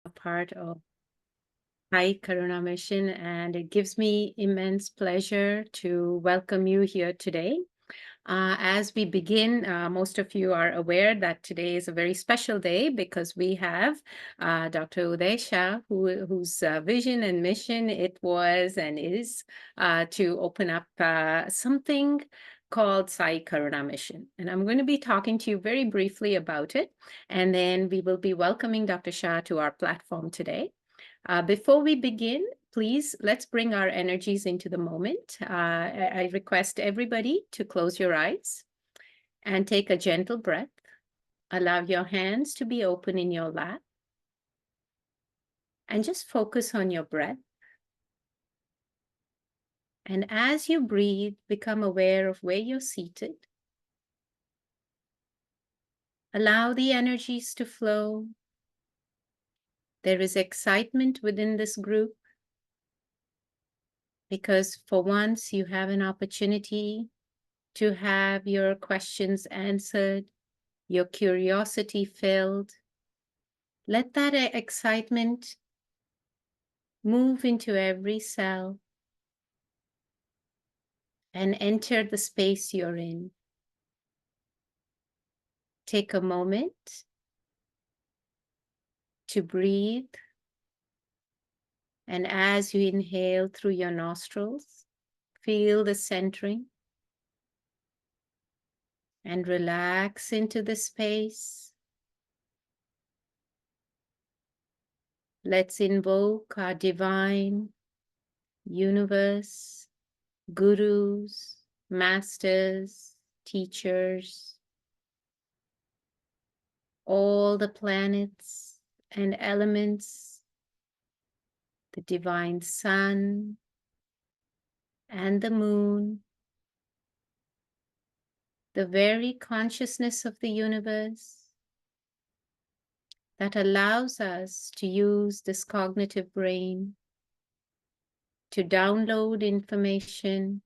a part of Sai Karuna Mission, and it gives me immense pleasure to welcome you here today. As we begin, most of you are aware that today is a very special day because we have Dr. Uday Shah, whose vision and mission it was and is to open up something called Sai Karuna Mission. And I'm going to be talking to you very briefly about it, and then we will be welcoming Dr. Shah to our platform today. Before we begin, please, let's bring our energies into the moment. I request everybody to close your eyes and take a gentle breath. Allow your hands to be open in your lap and just focus on your breath. And as you breathe, become aware of where you're seated. Allow the energies to flow. There is excitement within this group because for once you have an opportunity to have your questions answered, your curiosity filled. Let that excitement move into every cell and enter the space you're in. Take a moment to breathe. And as you inhale through your nostrils, feel the centering and relax into the space. Let's invoke our divine universe, gurus, masters, teachers, all the planets and elements, the divine sun and the moon, the very consciousness of the universe that allows us to use this cognitive brain to download information,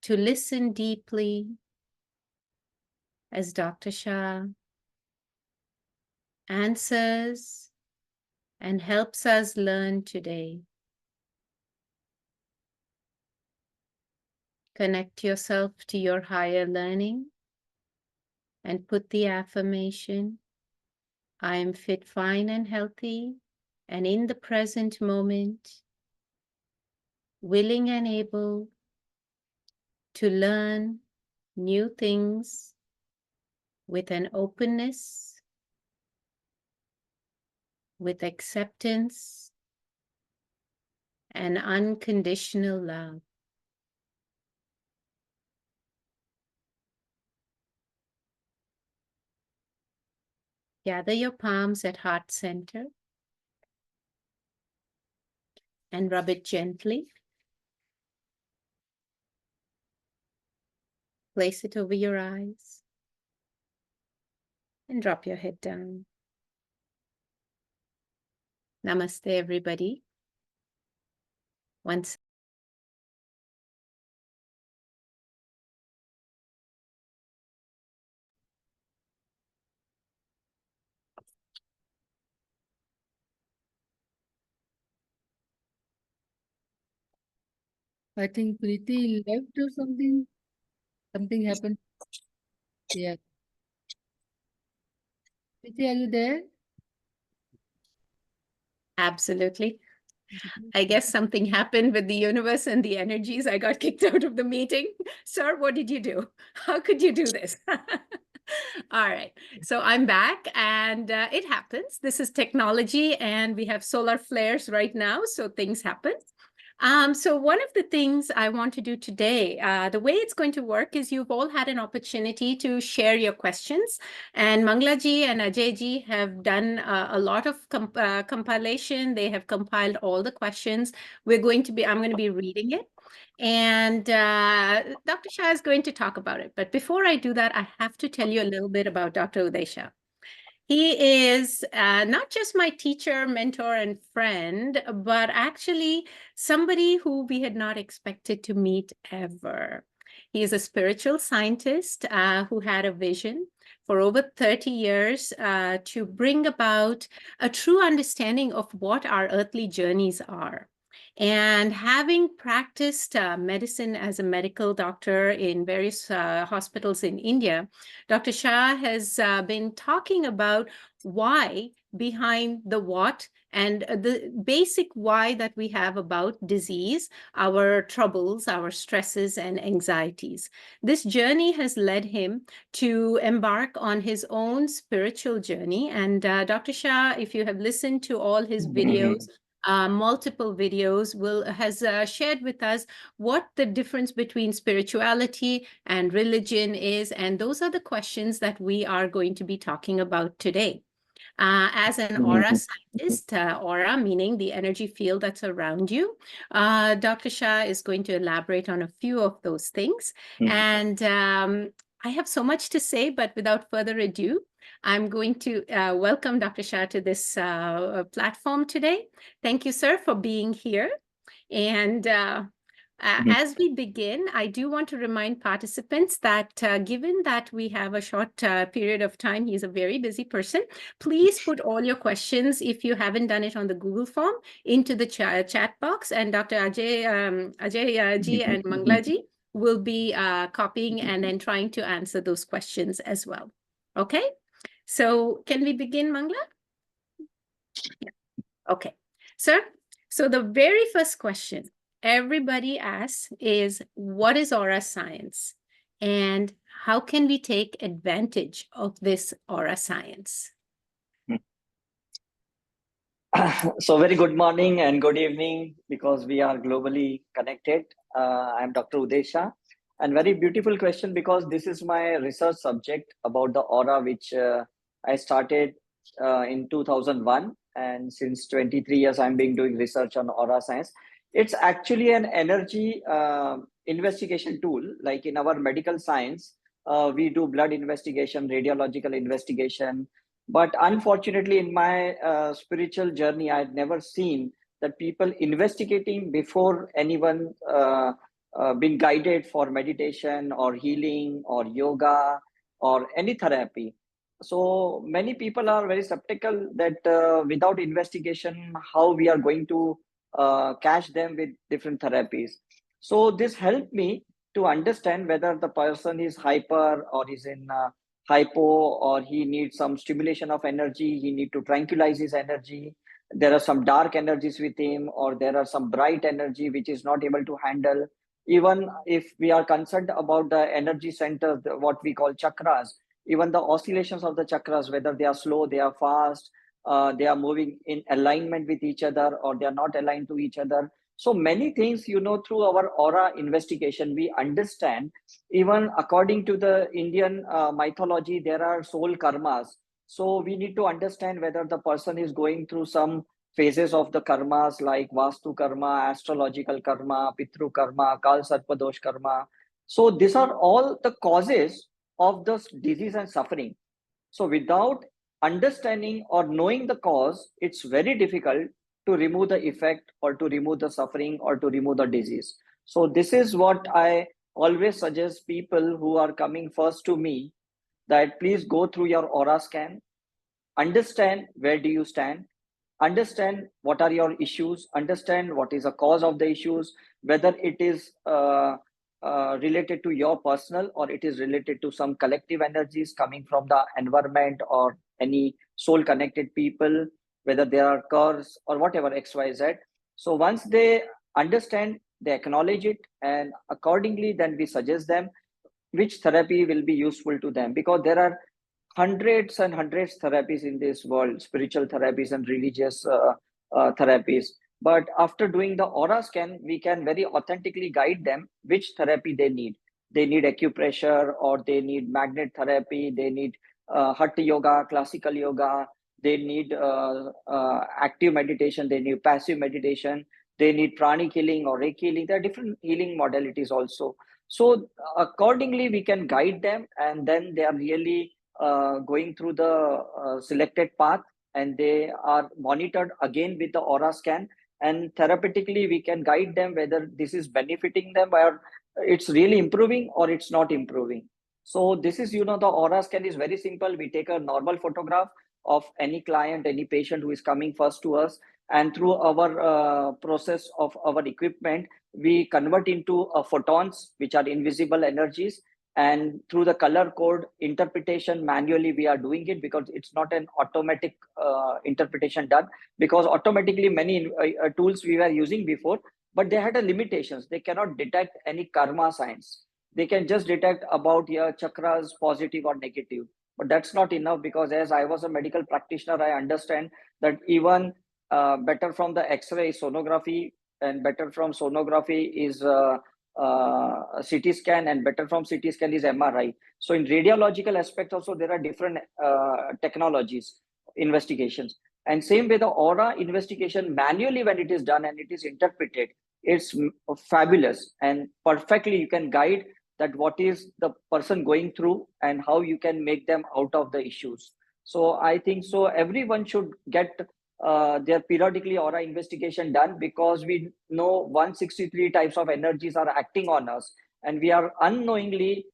to listen deeply as Dr. Shah answers and helps us learn today. Connect yourself to your higher learning and put the affirmation, I am fit, fine, and healthy, and in the present moment, willing and able to learn new things with an openness, with acceptance, and unconditional love. Gather your palms at heart center and rub it gently. Place it over your eyes and drop your head down. Namaste, everybody. Once I think Preeti left or something. Something happened. Yeah. Preeti, are you there? absolutely. I guess something happened with the universe and the energies. I got kicked out of the meeting. Sir, what did you do? How could you do this? All right. So I'm back and it happens. This is technology and we have solar flares right now. So things happen. So one of the things I want to do today, the way it's going to work is you've all had an opportunity to share your questions, and Manglaji and Ajayji have done a lot of compilation. They have compiled all the questions. I'm going to be reading it, and Dr. Shah is going to talk about it. But before I do that, I have to tell you a little bit about Dr. Uday Shah. He is not just my teacher, mentor, and friend, but actually somebody who we had not expected to meet ever. He is a spiritual scientist who had a vision for over 30 years to bring about a true understanding of what our earthly journeys are. And having practiced medicine as a medical doctor in various hospitals in India, Dr. Shah has been talking about why behind the what and the basic why that we have about disease, our troubles, our stresses, and anxieties. This journey has led him to embark on his own spiritual journey. And Dr. Shah, if you have listened to all his videos, multiple videos, has shared with us what the difference between spirituality and religion is. And those are the questions that we are going to be talking about today. As an aura scientist, aura meaning the energy field that's around you, Dr. Shah is going to elaborate on a few of those things. And I have so much to say, but without further ado, I'm going to welcome Dr. Shah to this platform today. Thank you, sir, for being here. And as we begin, I do want to remind participants that given that we have a short period of time, he's a very busy person, please put all your questions, if you haven't done it on the Google form, into the chat box, and Dr. Ajay ji and Mangla ji will be copying and then trying to answer those questions as well. Okay, so can we begin, Mangla? Yeah. Okay, sir. So the very first question everybody asks is, what is aura science? And how can we take advantage of this aura science? So very good morning and good evening, because we are globally connected. I'm Dr. Uday Shah, and very beautiful question, because this is my research subject about the aura, which I started in 2001. And since 23 years, I'm been doing research on aura science. It's actually an energy investigation tool. Like in our medical science, we do blood investigation, radiological investigation. But unfortunately, in my spiritual journey, I had never seen that people investigating before anyone been guided for meditation or healing or yoga or any therapy. So many people are very skeptical that without investigation, how we are going to catch them with different therapies. So this helped me to understand whether the person is hyper or is in hypo, or he needs some stimulation of energy, he need to tranquilize his energy. There are some dark energies with him, or there are some bright energy which is not able to handle. Even if we are concerned about the energy centers, what we call chakras, even the oscillations of the chakras, whether they are slow, they are fast, they are moving in alignment with each other, or they are not aligned to each other. So many things, through our aura investigation, we understand. Even according to the Indian mythology, there are soul karmas. So we need to understand whether the person is going through some phases of the karmas, like Vastu karma, astrological karma, Pitru karma, Kal Sarpadosh karma. So these are all the causes of the disease and suffering. So without understanding or knowing the cause, it's very difficult to remove the effect, or to remove the suffering, or to remove the disease. So this is what I always suggest people who are coming first to me, that please go through your aura scan, understand where do you stand, understand what are your issues, understand what is the cause of the issues, whether it is related to your personal, or it is related to some collective energies coming from the environment or any soul connected people, whether there are curves or whatever, XYZ. So once they understand, they acknowledge it, and accordingly then we suggest them which therapy will be useful to them, because there are hundreds and hundreds therapies in this world, spiritual therapies and religious therapies. But after doing the aura scan, we can very authentically guide them which therapy they need. They need acupressure, or they need magnet therapy, they need hatha yoga, classical yoga, they need active meditation, they need passive meditation, they need pranic healing or Reiki healing. There are different healing modalities also. So accordingly, we can guide them, and then they are really going through the selected path, and they are monitored again with the aura scan. And therapeutically, we can guide them whether this is benefiting them, or it's really improving or it's not improving. So this is, the aura scan is very simple. We take a normal photograph of any client, any patient who is coming first to us, and through our process of our equipment, we convert into photons, which are invisible energies. And through the color code interpretation, manually we are doing it, because it's not an automatic interpretation done, because automatically many tools we were using before, but they had a limitations. They cannot detect any karma signs. They can just detect about your chakras, positive or negative. But that's not enough, because as I was a medical practitioner, I understand that even better from the X-ray sonography, and better from sonography is CT scan, and better from CT scan is MRI. So in radiological aspect also, there are different technologies, investigations. And same way the aura investigation manually, when it is done and it is interpreted, it's fabulous and perfectly you can guide that what is the person going through and how you can make them out of the issues. So I think so everyone should get their periodically aura investigation done, because we know 163 types of energies are acting on us, and we are unknowingly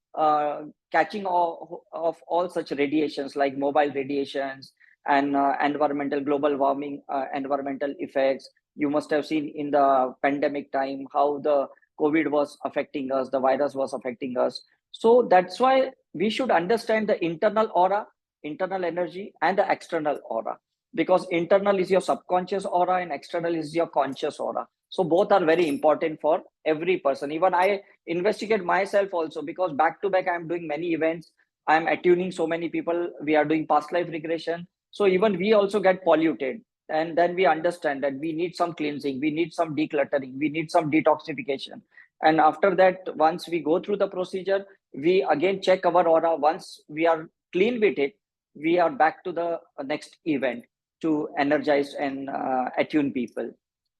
catching of all such radiations, like mobile radiations and environmental, global warming, environmental effects. You must have seen in the pandemic time how the COVID was affecting us, the virus was affecting us. So that's why we should understand the internal aura, internal energy, and the external aura, because internal is your subconscious aura and external is your conscious aura. So both are very important for every person. Even I investigate myself also, because back to back I'm doing many events, I'm attuning so many people, we are doing past life regression. So even we also get polluted, and then we understand that we need some cleansing, we need some decluttering, we need some detoxification. And after that, once we go through the procedure, we again check our aura. Once we are clean with it, we are back to the next event to energize and attune people.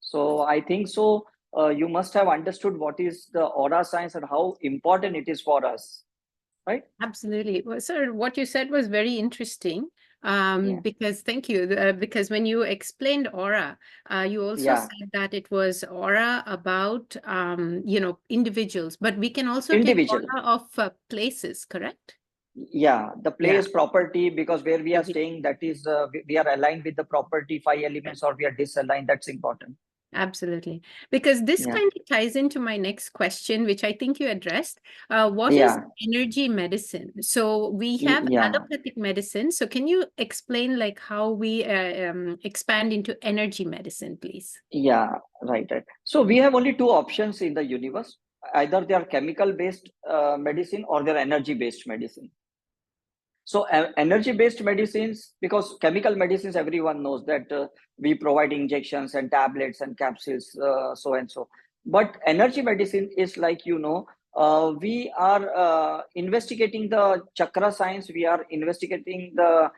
So I think so you must have understood what is the aura science and how important it is for us, right? Absolutely. Well, sir, what you said was very interesting. Yeah. Because thank you. Because when you explained aura, you also Yeah. said that it was aura about individuals, but we can also take Individual. aura of places, correct? Yeah, the place property, because where we are Mhm. staying, that is we are aligned with the property 5 elements, or we are disaligned. That's important. Absolutely. Because this Yeah. kind of ties into my next question, which I think you addressed. What is Yeah. energy medicine? So we have Yeah. allopathic medicine. So can you explain like how we expand into energy medicine, please? Yeah. Right. So we have only two options in the universe. Either they are chemical based medicine, or they're energy based medicine. So energy based medicines, because chemical medicines, everyone knows that we provide injections and tablets and capsules, so and so. But energy medicine is like, we are investigating the chakra science, we are investigating the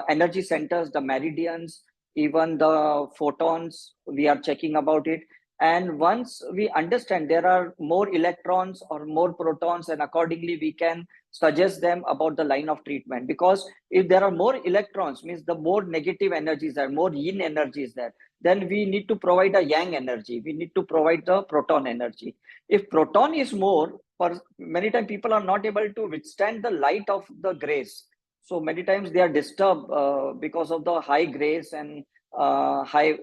energy centers, the meridians, even the photons, we are checking about it. And once we understand there are more electrons or more protons, and accordingly we can suggest them about the line of treatment. Because if there are more electrons, means the more negative energies there, more yin energies there, then we need to provide a yang energy, we need to provide the proton energy. If proton is more, for many times people are not able to withstand the light of the grace, so many times they are disturbed because of the high grace and high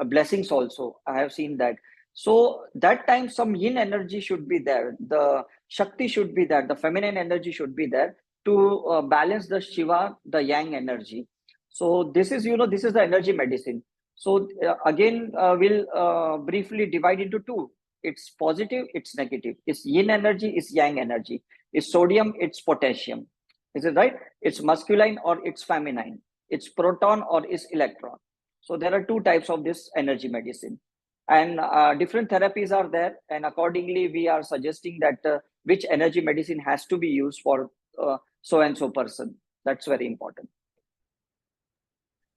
blessings also. I have seen that. So that time some yin energy should be there, the Shakti should be there, the feminine energy should be there to balance the Shiva, the yang energy. So this is, this is the energy medicine. So again, we'll briefly divide into two. It's positive, it's negative. It's yin energy, it's yang energy. It's sodium, it's potassium. Is it right? It's masculine or it's feminine. It's proton or it's electron. So there are two types of this energy medicine. And different therapies are there. And accordingly, we are suggesting that which energy medicine has to be used for so and so person. That's very important.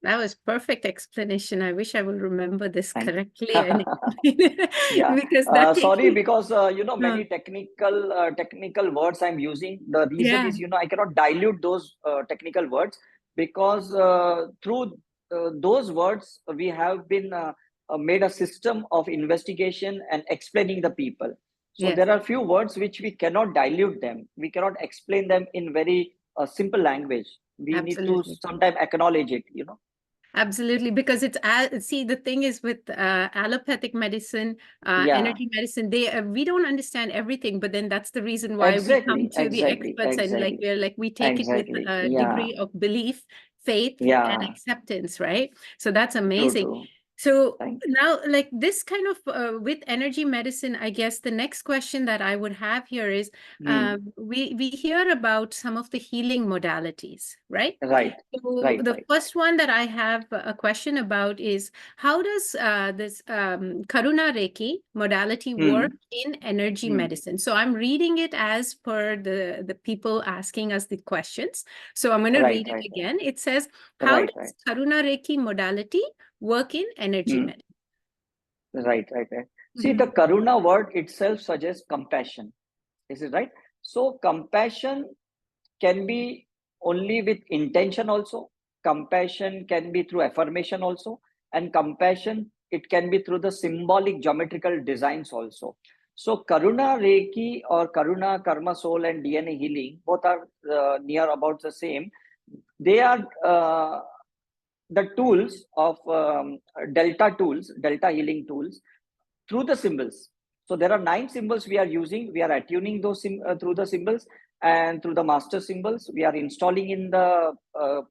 That was perfect explanation. I wish I will remember this Thank you. correctly. And Yeah. because that Sorry, takes because many technical words I'm using. The reason yeah. is, I cannot dilute those technical words, because through those words we have been made a system of investigation and explaining the people. So Yes. there are few words which we cannot dilute them. We cannot explain them in very simple language. We need to Absolutely. sometimes acknowledge it, you know. Absolutely, because it's see, the thing is with allopathic medicine, Yeah, energy medicine, we don't understand everything, but then that's the reason why we come to the experts, and like we take it with exactly. a Yeah, degree of belief, faith, and yeah, acceptance, right? So that's true, amazing. true. So Thank now, like this kind of with energy medicine, I guess the next question that I would have here is, you. we hear about some of the healing modalities, right? Right, So right, the right. first one that I have a question about is, how does this Karuna Reiki modality work Hmm, in energy hmm. medicine? So I'm reading it as per the people asking us the questions. So I'm going to Right, read it right, again. It says, how right, does right. Karuna Reiki modality work in energy Hmm. medicine? Right, right, right. See, the Mhm. Karuna word itself suggests compassion. Is it right? So compassion can be only with intention also. Compassion can be through affirmation also. And compassion, it can be through the symbolic geometrical designs also. So Karuna Reiki or Karuna Karma Soul and DNA healing, both are near about the same. They are the tools of delta healing tools through the symbols. So there are 9 symbols we are using. We are attuning those through the symbols, and through the master symbols we are installing in the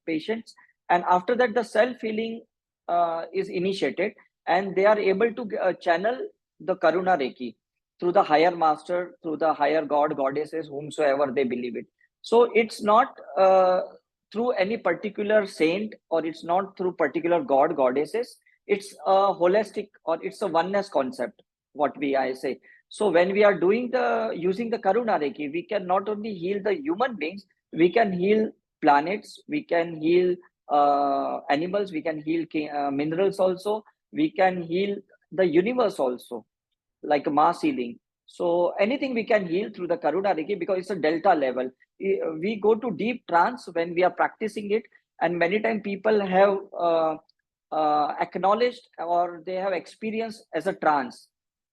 patients. And after that, the self healing is initiated, and they are able to channel the Karuna Reiki through the higher master, through the higher god, goddesses, whomsoever they believe it. So it's not through any particular saint, or it's not through particular god, goddesses. It's a holistic, or it's a oneness concept, what I say. So when we are doing the using the Karuna Reiki, we can not only heal the human beings, we can heal planets, we can heal animals, we can heal minerals also, we can heal the universe also, like mass healing. So anything we can heal through the Karuna Reiki, because it's a delta level. We go to deep trance when we are practicing it, and many times people have acknowledged, or they have experienced as a trance.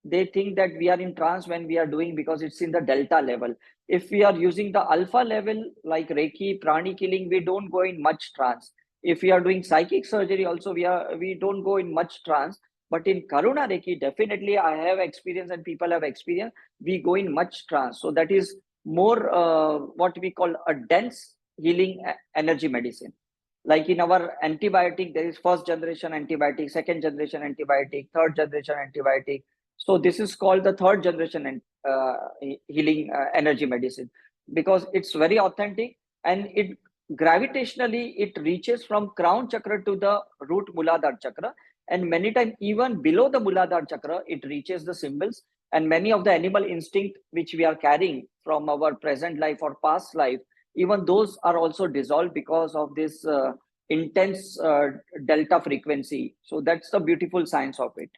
They think that we are in trance when we are doing, because it's in the delta level. If we are using the alpha level like Reiki, prani killing, we don't go in much trance. If we are doing psychic surgery also, we don't go in much trance. But in Karuna Reiki, definitely I have experience and people have experience, we go in much trance. So that is more what we call a dense healing energy medicine. Like in our antibiotic, there is first generation antibiotic, second generation antibiotic, third generation antibiotic. So this is called the third generation healing energy medicine, because it's very authentic, and it gravitationally it reaches from crown chakra to the root Muladhara chakra, and many times even below the Muladhara chakra it reaches the symbols. And many of the animal instinct which we are carrying from our present life or past life, even those are also dissolved because of this intense delta frequency. So that's the beautiful science of it.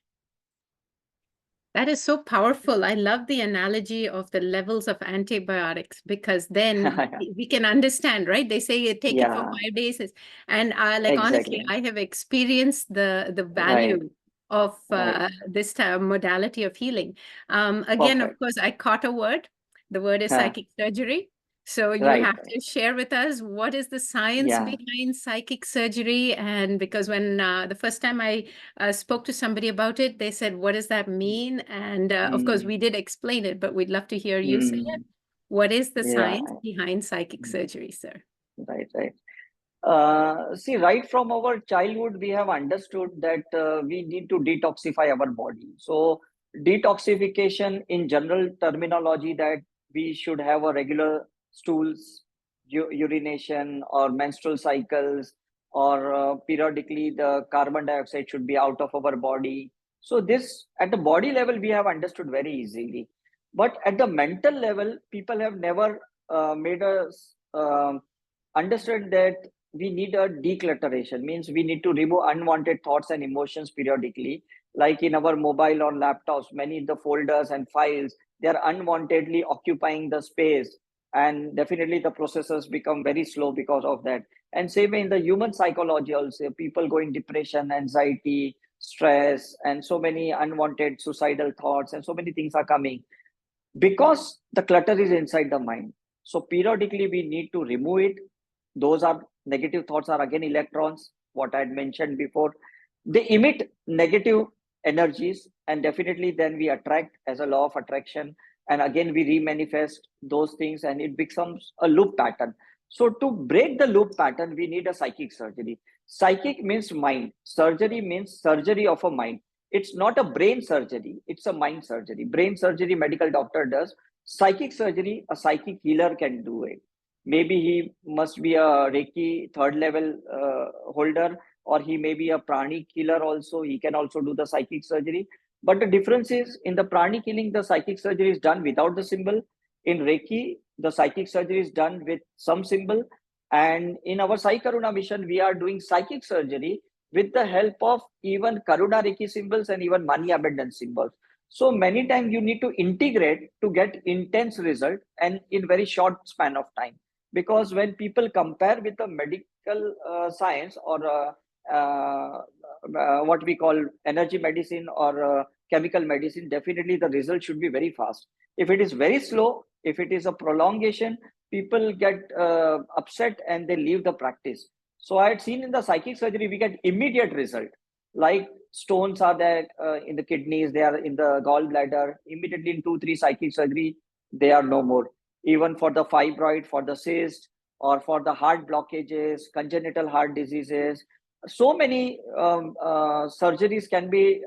That is so powerful. I love the analogy of the levels of antibiotics, because then we can understand, right? They say you take it for Yeah, 5 days. And like honestly, exactly. I have experienced the Right, value of right. this modality of healing. Again, of Perfect. course, I caught a word. The word is Huh. psychic surgery. So you Right, have right. to share with us, what is the science Yeah. behind psychic surgery? And because when the first time I spoke to somebody about it, they said, what does that mean? And of course, Mm, we did explain it, but we'd love to hear you say it. mm, What is the yeah. science behind psychic Mm, surgery, sir? right, right. See, right from our childhood, we have understood that we need to detoxify our body. So, detoxification in general terminology, that we should have a regular stools, urination, or menstrual cycles, or periodically the carbon dioxide should be out of our body. So, this at the body level, we have understood very easily. But at the mental level, people have never made us understood that we need a declutteration, means we need to remove unwanted thoughts and emotions periodically. Like in our mobile or laptops, many of the folders and files, they are unwantedly occupying the space, and definitely the processors become very slow because of that. And same way in the human psychology also, people go in depression, anxiety, stress, and so many unwanted suicidal thoughts, and so many things are coming. because the clutter is inside the mind. So periodically we need to remove it. Those are negative thoughts are again electrons, what I had mentioned before. They emit negative energies, and definitely then we attract as a law of attraction. And again, we remanifest those things and it becomes a loop pattern. So to break the loop pattern, we need a psychic surgery. Psychic means mind. Surgery means surgery of a mind. It's not a brain surgery, it's a mind surgery. Brain surgery, medical doctor does. Psychic surgery, a psychic healer can do it. Maybe he must be a Reiki third level holder, or he may be a pranic healer also. He can also do the psychic surgery. But the difference is, in the pranic healing, the psychic surgery is done without the symbol. In Reiki, the psychic surgery is done with some symbol. And in our Sai Karuna mission, we are doing psychic surgery with the help of even Karuna Reiki symbols and even money abundance symbols. So many times you need to integrate to get intense result and in very short span of time. Because when people compare with the medical science or what we call energy medicine or chemical medicine, definitely the result should be very fast. If it is very slow, if it is a prolongation, people get upset and they leave the practice. So I had seen in the psychic surgery, we get immediate result. Like stones are there in the kidneys, they are in the gallbladder. Immediately in 2-3 psychic surgery, they are no more. Even for the fibroid, for the cyst, or for the heart blockages, congenital heart diseases, so many surgeries can be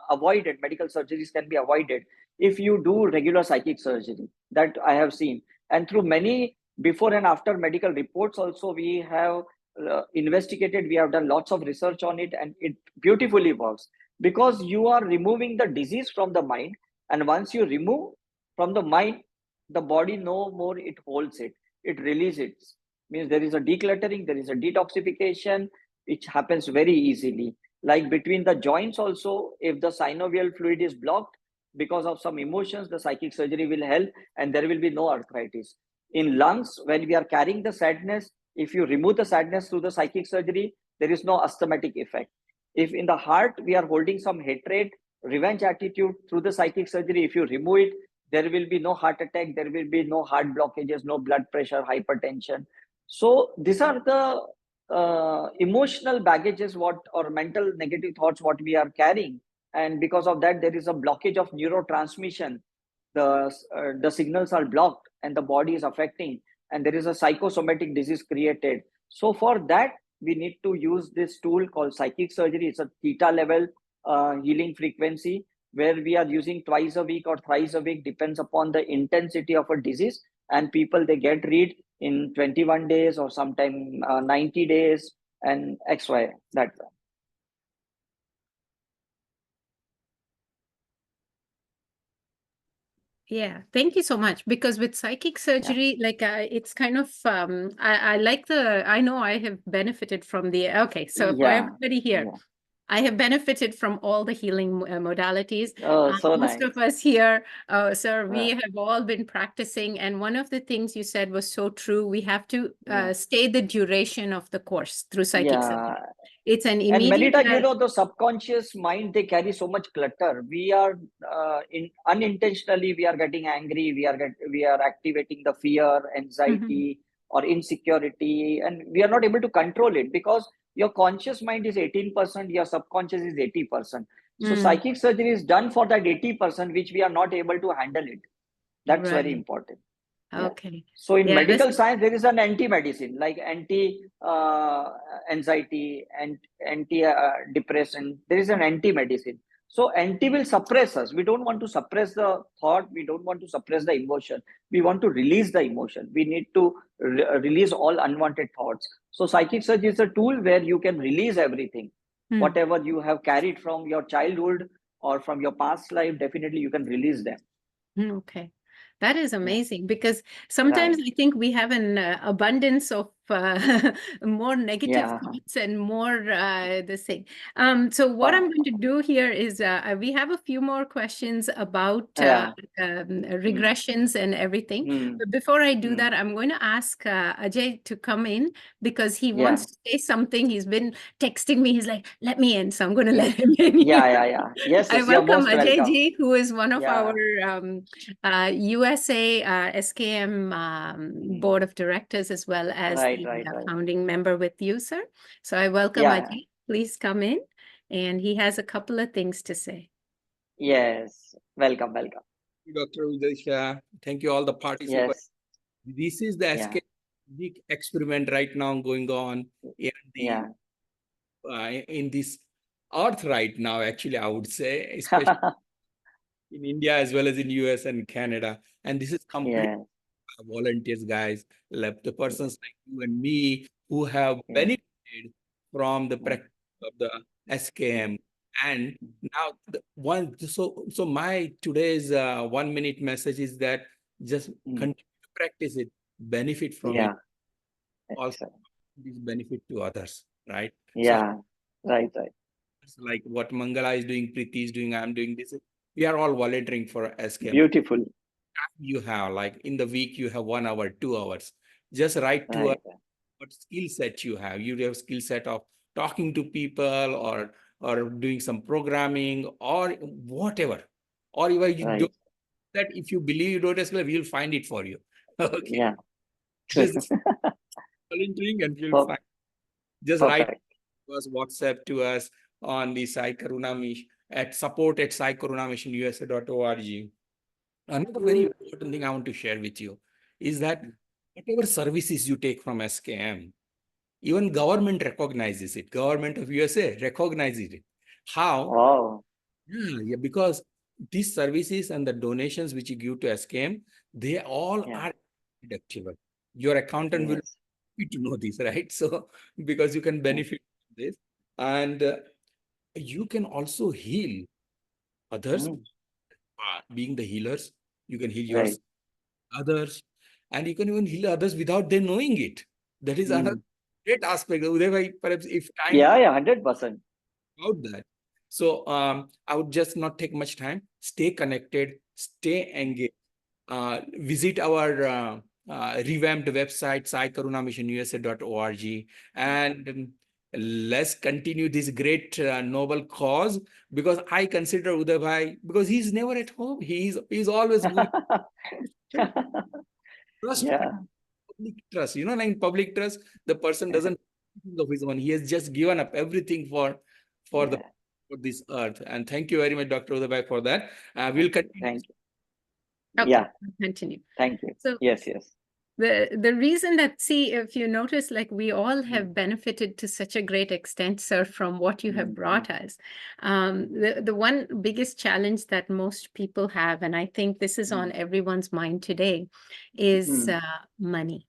avoided. Medical surgeries can be avoided if you do regular psychic surgery. That I have seen, and through many before and after medical reports also, we have investigated. We have done lots of research on it, and it beautifully works because you are removing the disease from the mind, and once you remove from the mind, the body no more it holds it, it releases it. Means there is a decluttering, there is a detoxification, which happens very easily. Like between the joints also, if the synovial fluid is blocked because of some emotions, the psychic surgery will help and there will be no arthritis. In lungs, when we are carrying the sadness, if you remove the sadness through the psychic surgery, there is no asthmatic effect. If in the heart, we are holding some hatred, revenge attitude through the psychic surgery, if you remove it, there will be no heart attack, there will be no heart blockages, no blood pressure, hypertension. So these are the emotional baggages what or mental negative thoughts what we are carrying, and because of that there is a blockage of neurotransmission. The signals are blocked and the body is affecting, and there is a psychosomatic disease created. So for that we need to use this tool called psychic surgery. It's a theta level healing frequency where we are using twice a week or thrice a week, depends upon the intensity of a disease, and people they get rid in 21 days or sometime 90 days and XY that way. Yeah, thank you so much. Because with psychic surgery, like it's kind of I like I know I have benefited from okay. So for Yeah, everybody here, yeah. I have benefited from all the healing modalities. Oh, so Most nice. of us here, sir, we have all been practicing. And one of the things you said was so true. We have to stay the duration of the course through psychic surgery. Yeah. It's an And many immediate. times, the subconscious mind, they carry so much clutter. We are unintentionally, we are getting angry. We are activating the fear, anxiety, or insecurity, and we are not able to control it because your conscious mind is 18%, your subconscious is 80%. So psychic surgery is done for that 80%, which we are not able to handle it. That's very Right. important. Okay. So in Yeah, medical science, there is an anti-medicine like anti-anxiety and anti-depression. There is an anti-medicine. So anti will suppress us. We don't want to suppress the thought. We don't want to suppress the emotion. We want to release the emotion. We need to release all unwanted thoughts. So psychic surgery is a tool where you can release everything. Whatever you have carried from your childhood or from your past life, definitely you can release them. Okay. That is amazing because sometimes I think we have an abundance of more negative Yeah. thoughts and more this thing. So what I'm going to do here is we have a few more questions about Yeah. regressions and everything. Hmm. But before I do Hmm. that, I'm going to ask Ajay to come in because he Yeah. wants to say something. He's been texting me. He's like, "Let me in," so I'm going to let him in Yeah, here. yeah, yeah. Yes, I yes, you're welcome most Ajay welcome. ji, who is one of Yeah. our USA SKM board of directors, as well as Right, the right, right. founding member with you, sir. So I welcome Yeah. Ajay. Please come in. And he has a couple of things to say. Yes. Welcome, welcome. Dr. Uday Shah. Thank you, all the participants. Yes. This is the Yeah. big experiment right now going on in Yeah. in this earth right now, actually, I would say, especially in India as well as in US and Canada. And this is complete Yeah. volunteers, guys, like the persons like you and me who have Yeah. benefited from the Mm. practice of the SKM. And now so my today's 1 minute message is that just continue to practice it, benefit from it, Yeah. also Excellent. this benefit to others, right? So Yeah. Right, right. like what Mangala is doing, Preeti is doing, I'm doing this. We are all volunteering for SKM. Beautiful. You have like in the week you have 1 hour, 2 hours. Just write to us Right. what skill set you have. You have skill set of talking to people or doing some programming or whatever. Or even you Right. don't that if you believe you don't explain, we'll find it for you. Okay. Yeah. Just volunteering and you'll find. Just write Perfect. to us, WhatsApp to us on the Sai Karuna Mission at support@saikarunamissionusa.org. Another very important thing I want to share with you is that whatever services you take from SKM, even government recognizes it. Government of USA recognizes it. How? Wow. Yeah, because these services and the donations which you give to SKM, they all Yeah. are deductible. Your accountant will Yes. need to know this, right? So because you can benefit from this, and you can also heal others. Mm. Being the healers, you can heal Right. yourself, others, and you can even heal others without them knowing it. That is another great aspect. Uday bhai, perhaps if time Yeah, yeah, 100%. about that. So I would just not take much time. Stay connected, stay engaged. Visit our revamped website, saikarunamissionusa.org, and let's continue this great noble cause, because I consider Uday bhai, because he's never at home. He's always going. Trust, Yeah. public trust. You know, like in public trust, the person doesn't think of his own. He has just given up everything for Yeah. for this earth. And thank you very much, Dr. Uday, for that. We'll continue. Thank you. Okay, Yeah. I'll continue. Thank you. So Yes, yes. the reason that, see, if you notice, like we all have benefited to such a great extent, sir, from what you have brought us. The one biggest challenge that most people have, and I think this is on everyone's mind today, is money.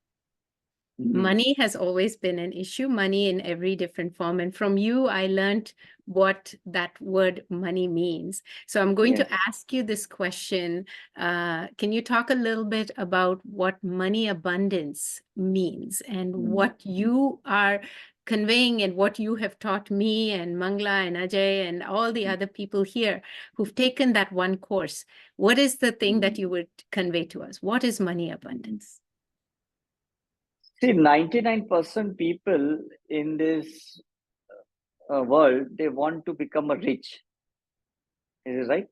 Money has always been an issue, money in every different form. And from you, I learned what that word money means. So I'm going to ask you this question. Can you talk a little bit about what money abundance means and what you are conveying and what you have taught me and Mangla and Ajay and all the other people here who've taken that one course? What is the thing that you would convey to us? What is money abundance? See, 99% people in this world, they want to become a rich. Is it right?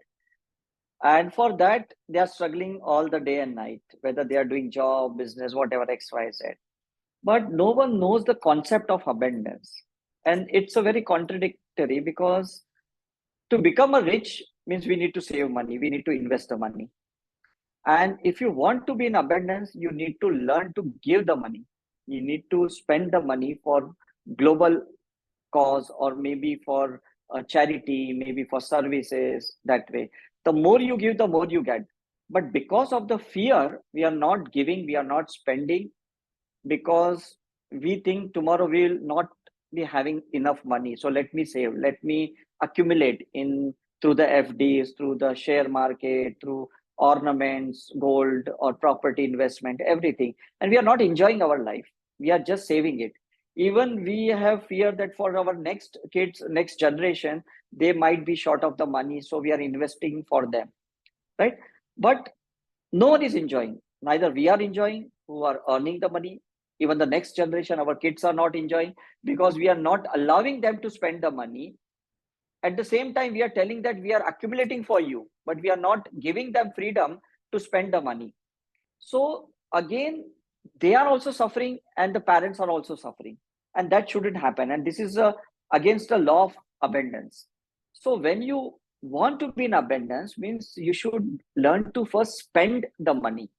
And for that, they are struggling all the day and night, whether they are doing job, business, whatever, X, Y, Z. But no one knows the concept of abundance. And it's a very contradictory, because to become a rich means we need to save money, we need to invest the money. And if you want to be in abundance, you need to learn to give the money. You need to spend the money for global cause, or maybe for charity, maybe for services, that way. The more you give, the more you get. But because of the fear, we are not giving, we are not spending, because we think tomorrow we will not be having enough money. So let me save, let me accumulate in through the FDs, through the share market, through ornaments, gold, or property investment, everything. And we are not enjoying our life. We are just saving it. Even we have fear that for our next kids, next generation, they might be short of the money, so we are investing for them, right? But no one is enjoying. Neither we are enjoying who are earning the money. Even the next generation, our kids are not enjoying, because we are not allowing them to spend the money. At the same time, we are telling that we are accumulating for you, but we are not giving them freedom to spend the money. So again, they are also suffering and the parents are also suffering, and that shouldn't happen. And this is against the law of abundance. So when you want to be in abundance, means you should learn to first spend the money.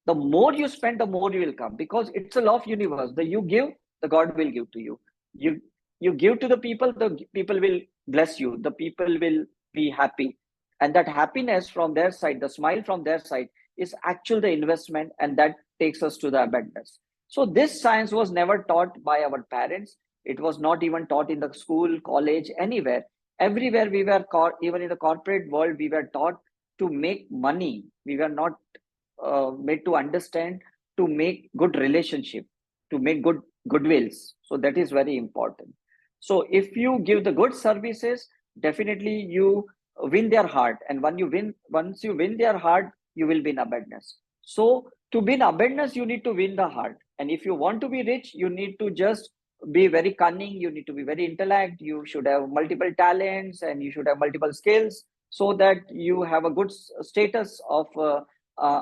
The more you spend, the more you will come, because it's a law of universe. The you give, the God will give to you. You give to the people will bless you. The people will be happy, and that happiness from their side, the smile from their side, is actual the investment, and that takes us to the abundance. So this science was never taught by our parents. It was not even taught in the school, college, anywhere. Everywhere we were taught, even in the corporate world, we were taught to make money. We were not made to understand, to make good relationship, to make good goodwills. So that is very important. So if you give the good services, definitely you win their heart, and once you win their heart, you will be in abundance. So to be in abundance, you need to win the heart. And if you want to be rich, you need to just be very cunning, you need to be very intellect, you should have multiple talents, and you should have multiple skills, so that you have a good status of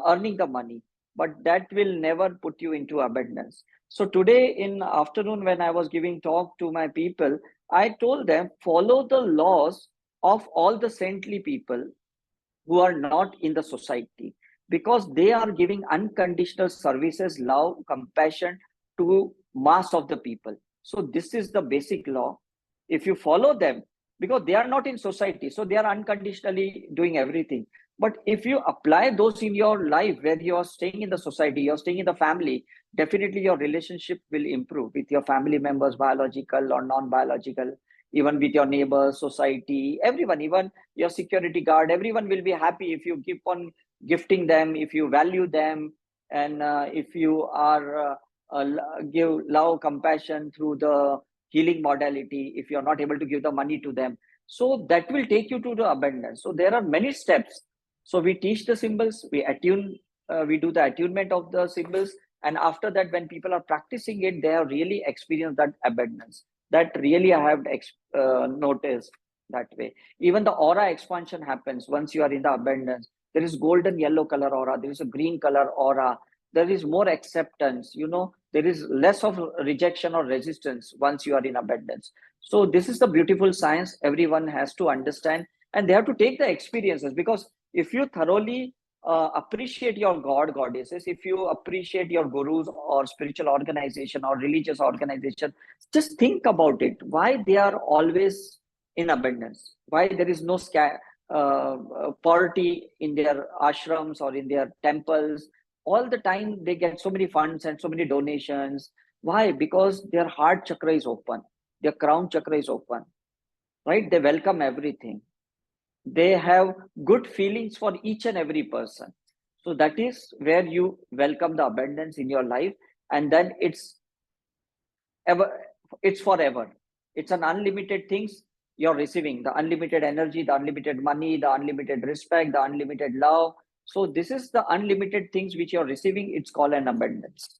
earning the money. But that will never put you into abundance. So today in afternoon, when I was giving talk to my people, I told them, follow the laws of all the saintly people who are not in the society, because they are giving unconditional services, love, compassion to mass of the people. So this is the basic law. If you follow them, because they are not in society, so they are unconditionally doing everything. But if you apply those in your life, where you are staying in the society, you're staying in the family, definitely your relationship will improve with your family members, biological or non-biological, even with your neighbors, society, everyone, even your security guard, everyone will be happy if you keep on gifting them, if you value them, and if you are give love, compassion through the healing modality, if you're not able to give the money to them. So that will take you to the abundance. So there are many steps. So we teach the symbols, we attune, we do the attunement of the symbols, and after that, when people are practicing it, they have really experienced that abundance. That really I have noticed that way. Even the aura expansion happens once you are in the abundance. There is golden yellow color aura, there is a green color aura, there is more acceptance, there is less of rejection or resistance once you are in abundance. So this is the beautiful science everyone has to understand, and they have to take the experiences. Because if you thoroughly appreciate your goddesses, if you appreciate your gurus or spiritual organization or religious organization, just think about it, why they are always in abundance, why there is no poverty in their ashrams or in their temples. All the time they get so many funds and so many donations. Why? Because their heart chakra is open, their crown chakra is open, right? They welcome everything, they have good feelings for each and every person. So that is where you welcome the abundance in your life, and then it's forever. It's an unlimited things you're receiving, the unlimited energy, the unlimited money, the unlimited respect, the unlimited love. So this is the unlimited things which you're receiving. It's called an abundance.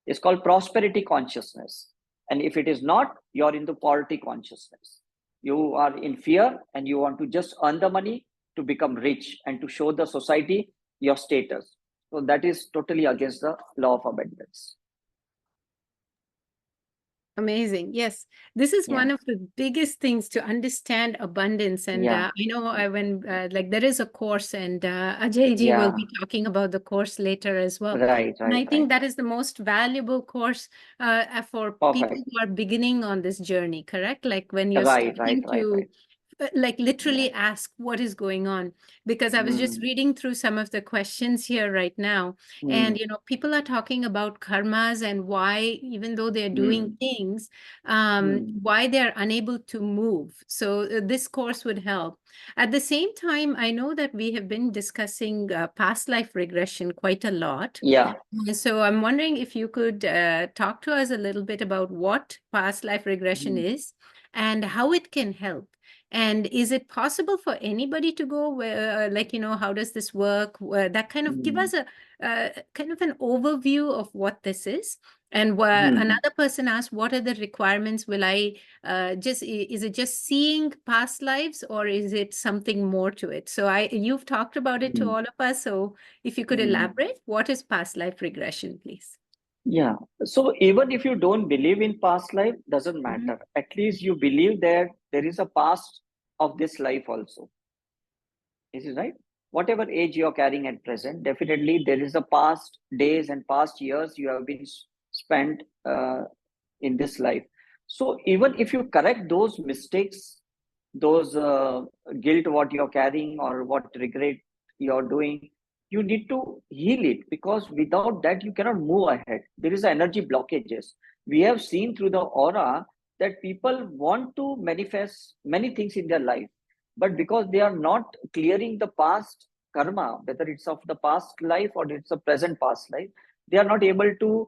It's called prosperity consciousness. And if it is not, you're into poverty consciousness. You are in fear and you want to just earn the money to become rich and to show the society your status. So that is totally against the law of abundance. Amazing. Yes, this is one Yeah. of the biggest things to understand abundance. And Yeah. I know when like there is a course, and Ajay ji will Yeah. be talking about the course later as well. Right. And I Right. think Right. that is the most valuable course for people Perfect. who are beginning on this journey, correct? Like when you're Right. Right. starting Right. to Right. like literally ask what is going on, because I was just reading through some of the questions here right now, and people are talking about karmas and why, even though they're doing things, why they're unable to move. So this course would help. At the same time, I know that we have been discussing past life regression quite a lot. Yeah. So I'm wondering if you could talk to us a little bit about what past life regression is and how it can help. And is it possible for anybody to go where, how does this work? That kind of give us a kind of an overview of what this is. And another person asked, what are the requirements? Will I is it just seeing past lives, or is it something more to it? So you've talked about it to all of us. So if you could elaborate, what is past life regression, please? Yeah. So even if you don't believe in past life, doesn't matter. At least you believe that there is a past of this life also. Is it right? Whatever age you're carrying at present, definitely there is a past days and past years you have been spent in this life. So even if you correct those mistakes, those guilt what you're carrying or what regret you're doing, you need to heal it, because without that you cannot move ahead. There is energy blockages. We have seen through the aura that people want to manifest many things in their life, but because they are not clearing the past karma, whether it's of the past life or it's a present past life, they are not able to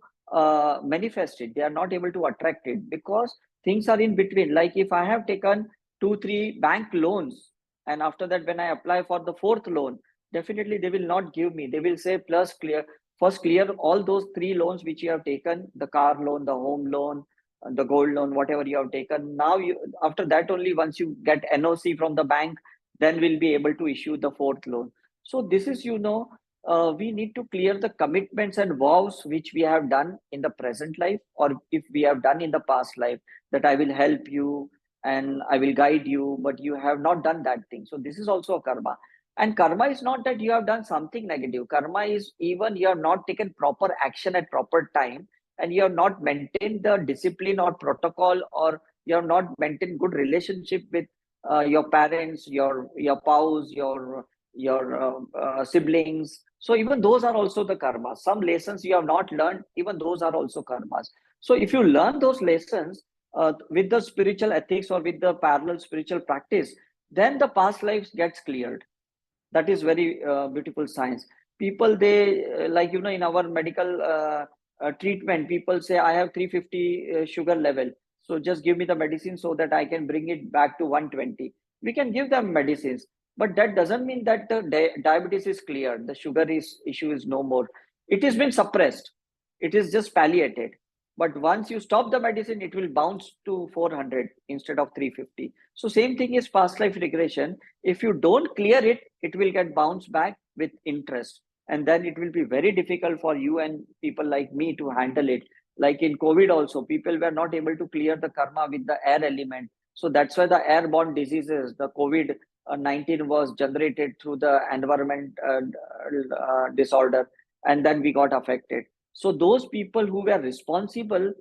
manifest it. They are not able to attract it, because things are in between. Like if I have taken 2-3 bank loans, and after that when I apply for the fourth loan, definitely they will not give me. They will say, plus first clear all those 3 loans which you have taken, the car loan, the home loan, the gold loan, whatever you have taken. Now after that only, once you get NOC from the bank, then we'll be able to issue the fourth loan. So this is, we need to clear the commitments and vows which we have done in the present life, or if we have done in the past life, that I will help you and I will guide you, but you have not done that thing. So this is also a karma. And karma is not that you have done something negative. Karma is even you have not taken proper action at proper time, and you have not maintained the discipline or protocol, or you have not maintained good relationship with your parents, your spouse, your siblings. So even those are also the karmas. Some lessons you have not learned, even those are also karmas. So if you learn those lessons with the spiritual ethics or with the parallel spiritual practice, then the past lives gets cleared. That is very beautiful science. People, they in our medical treatment, people say, I have 350 sugar level, so just give me the medicine so that I can bring it back to 120. We can give them medicines, but that doesn't mean that the diabetes is cleared, the issue is no more. It has been suppressed, it is just palliated. But once you stop the medicine, it will bounce to 400 instead of 350. So same thing is past life regression. If you don't clear it, it will get bounced back with interest. And then it will be very difficult for you and people like me to handle it. Like in COVID also, people were not able to clear the karma with the air element. So that's why the airborne diseases, the COVID-19 was generated through the environment disorder. And then we got affected. So those people who were responsible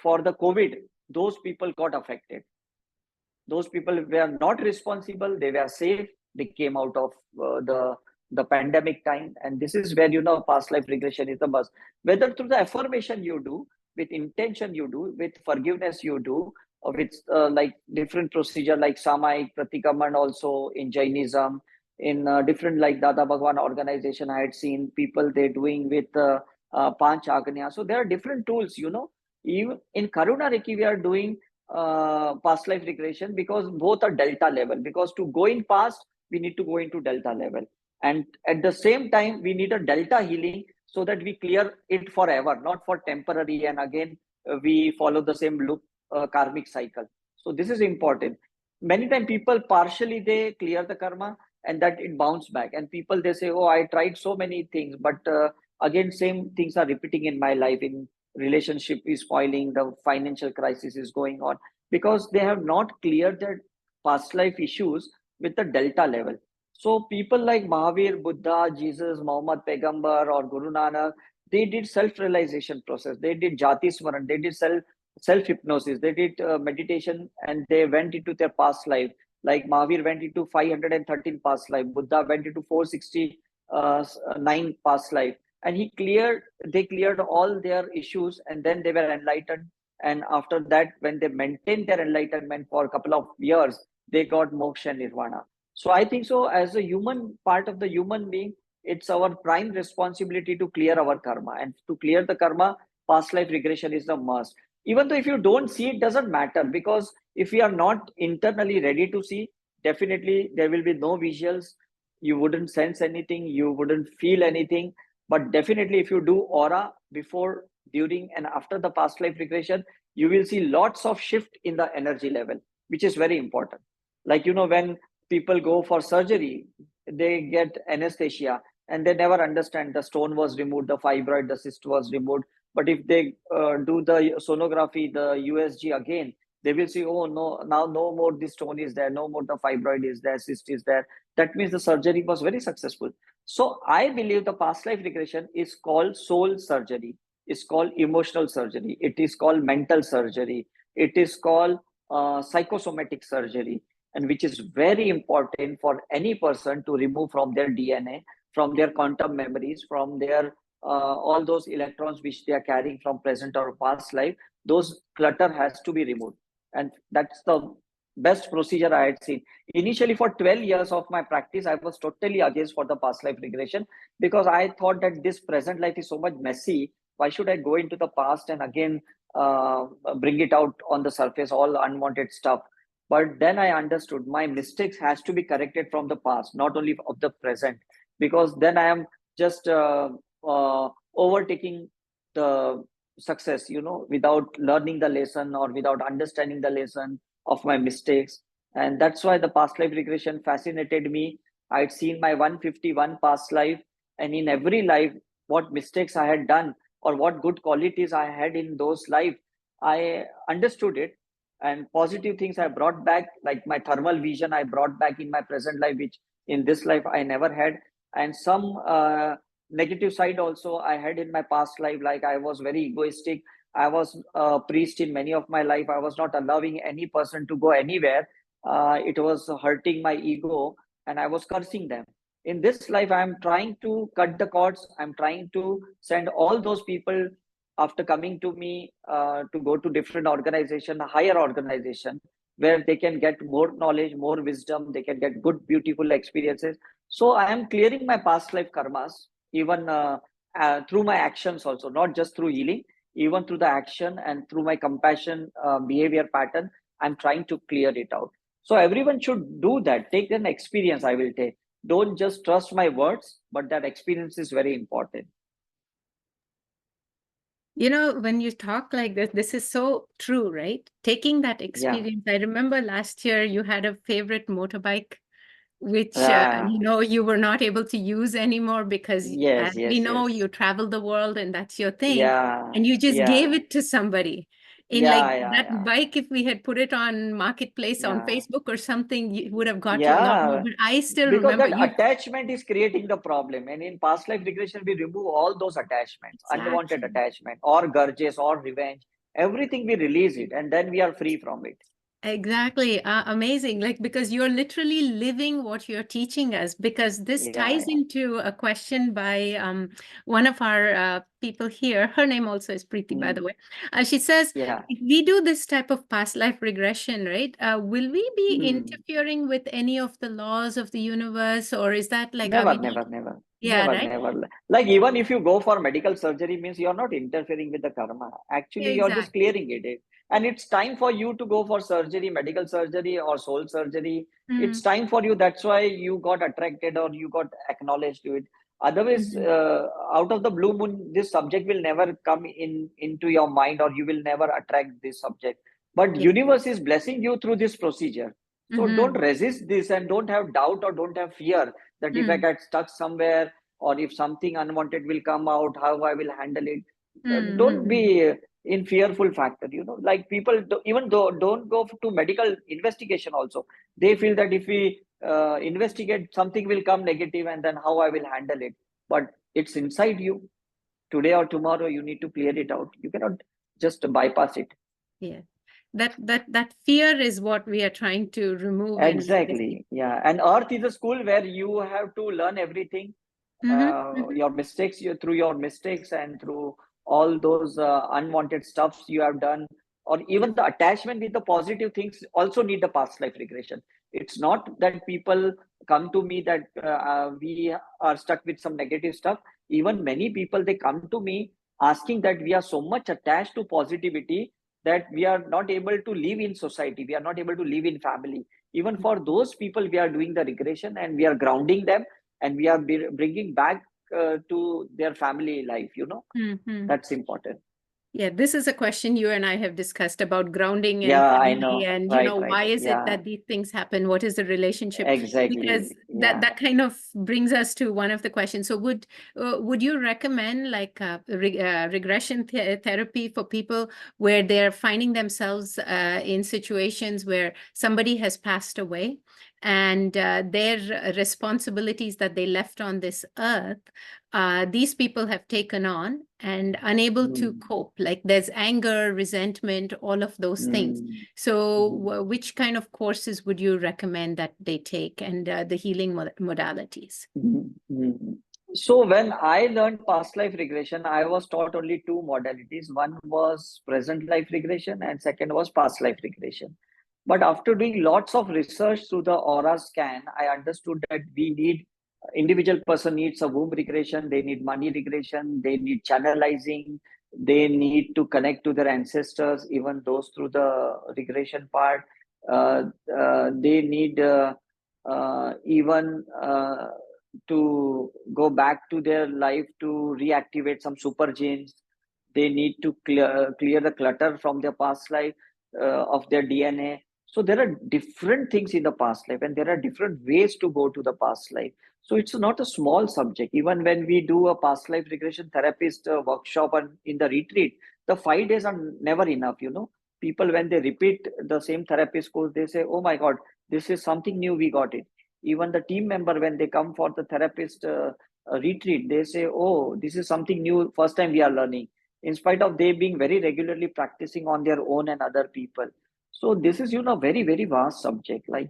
for the COVID, those people got affected. Those people were not responsible, they were safe, they came out of the pandemic time. And this is where, past life regression is the must. Whether through the affirmation you do, with intention you do, with forgiveness you do, or with like different procedure like Samaik, Pratikaman also in Jainism, in different like Dada Bhagwan organization, I had seen people they doing with Panch Agnya. So there are different tools, even in Karuna Reiki, we are doing past life regression, because both are delta level, because to go in past, we need to go into delta level. And at the same time, we need a delta healing so that we clear it forever, not for temporary. And again, we follow the same loop, karmic cycle. So this is important. Many times people partially, they clear the karma and that it bounce back. And people, they say, oh, I tried so many things, but again, same things are repeating in my life. In relationship is spoiling, the financial crisis is going on, because they have not cleared their past life issues with the delta level. So people like Mahavir, Buddha, Jesus, Muhammad, Pegambar, or Guru Nanak, they did self-realization process. They did Jati Smaran. They did self-hypnosis. They did meditation, and they went into their past life. Like Mahavir went into 513 past life, Buddha went into 469 past life, and they cleared all their issues, and then they were enlightened. And after that, when they maintained their enlightenment for a couple of years, they got moksha and nirvana. So I think so, as a human part of the human being, it's our prime responsibility to clear our karma. And to clear the karma, past life regression is the must. Even though if you don't see, it doesn't matter, because if we are not internally ready to see, definitely there will be no visuals. You wouldn't sense anything, you wouldn't feel anything. But definitely, if you do aura before, during, and after the past life regression, you will see lots of shift in the energy level, which is very important. Like, when people go for surgery, they get anesthesia, and they never understand the stone was removed, the fibroid, the cyst was removed. But if they do the sonography, the USG again, they will see, oh no, now no more this stone is there, no more the fibroid is there, cyst is there. That means the surgery was very successful. So I believe the past life regression is called soul surgery, is called emotional surgery, it is called mental surgery, it is called psychosomatic surgery, and which is very important for any person to remove from their DNA, from their quantum memories, from their all those electrons which they are carrying from present or past life. Those clutter has to be removed, and that's the best procedure I had seen. Initially, for 12 years of my practice, I was totally against for the past life regression, because I thought that this present life is so much messy. Why should I go into the past and again bring it out on the surface, all unwanted stuff? But then I understood my mistakes has to be corrected from the past, not only of the present, because then I am just overtaking the success, without learning the lesson or without understanding the lesson of my mistakes. And that's why the past life regression fascinated me. I'd seen my 151 past life, and in every life, what mistakes I had done or what good qualities I had in those life, I understood it. And positive things I brought back, like my thermal vision, I brought back in my present life, which in this life I never had. And some negative side also I had in my past life, like I was very egoistic. I was a priest in many of my life. I was not allowing any person to go anywhere. It was hurting my ego, and I was cursing them. In this life, I'm trying to cut the cords. I'm trying to send all those people after coming to me to go to different organization, a higher organization, where they can get more knowledge, more wisdom. They can get good, beautiful experiences. So I am clearing my past life karmas, even through my actions also, not just through healing, even through the action and through my compassion behavior pattern. I'm trying to clear it out. So everyone should do that. Take an experience, I will take. Don't just trust my words, but that experience is very important. When you talk like this is so true, right? Taking that experience. I remember last year you had a favorite motorbike, which, you were not able to use anymore because Yes, as we yes, know, yes. you travel the world and that's your thing. Yeah, And you just gave yeah, it to somebody. In yeah, like yeah, that yeah, bike, if we had put it on Marketplace on yeah. Facebook or something, you would have got you a lot more. Yeah, But I still because remember that you. attachment is creating the problem. And in past life regression, we remove all those attachments, unwanted Exactly. attachment or grudges or revenge. Everything we release it, and then we are free from it. Exactly. Amazing. Like, because you're literally living what you're teaching us, because this Yeah, ties yeah. into a question by one of our people here. Her name also is Preeti, by the Mm, way. She says, yeah. if we do this type of past life regression, right, will we be Mm. interfering with any of the laws of the universe? Or is that like, are Never, we not? never, never, Yeah, never, right? never. Like, even if you go for medical surgery, means you're not interfering with the karma. Actually, you're just Exactly. clearing it. And it's time for you to go for surgery, medical surgery or soul surgery. It's Mm, time for you. That's why you got attracted or you got acknowledged to it. Otherwise, mhm. out of the blue moon, this subject will never come into your mind, or you will never attract this subject. But Yeah. universe is blessing you through this procedure. So don't Mhm. resist this, and don't have doubt or don't have fear that if I Mm, get stuck somewhere, or if something unwanted will come out, how I will handle it. mm, Don't mm, be in fearful factor. Like people even though don't go to medical investigation also. They feel that if we investigate, something will come negative, and then how I will handle it. But it's inside you. Today or tomorrow, you need to clear it out. You cannot just bypass it. yeah. that fear is what we are trying to remove. Exactly. Yeah. And Earth is a school where you have to learn everything. Your mistakes, through your mistakes and through all those unwanted stuffs you have done, or even the attachment with the positive things also need the past life regression. It's not that people come to me that we are stuck with some negative stuff. Even many people, they come to me asking that we are so much attached to positivity that we are not able to live in society, we are not able to live in family. Even for those people, we are doing the regression and we are grounding them, and we are bringing back to their family life, that's important. Yeah, this is a question you and I have discussed about grounding and Yeah, I family, know. and Right, why is it yeah, that these things happen? What is the relationship? exactly. Because Yeah. that kind of brings us to one of the questions. So would you recommend like regression therapy for people where they're finding themselves in situations where somebody has passed away, and their responsibilities that they left on this earth, these people have taken on and unable to cope? Like there's anger, resentment, all of those things. So which kind of courses would you recommend that they take, and the healing modalities? So when I learned past life regression, I was taught only two modalities. One was present life regression and second was past life regression. But after doing lots of research through the aura scan, I understood that we need, individual person needs a womb regression, they need money regression, they need channelizing, they need to connect to their ancestors, even those through the regression part. They need even to go back to their life to reactivate some super genes. They need to clear the clutter from their past life of their DNA. So there are different things in the past life, and there are different ways to go to the past life. So it's not a small subject. Even when we do a past life regression therapist workshop and in the retreat, the 5 days are never enough. People, when they repeat the same therapist course, they say, "Oh my God, this is something new. We got it." Even the team member, when they come for the therapist retreat, they say, "Oh, this is something new. First time we are learning." In spite of they being very regularly practicing on their own and other people. So this is, very, very vast subject. Like,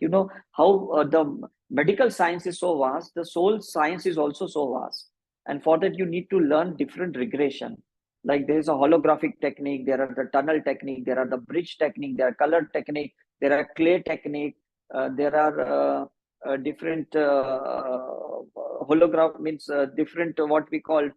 how the medical science is so vast, the soul science is also so vast. And for that, you need to learn different regression. Like there is a holographic technique, there are the tunnel technique, there are the bridge technique, there are color technique, there are clay technique, there are different hologram, means different what we call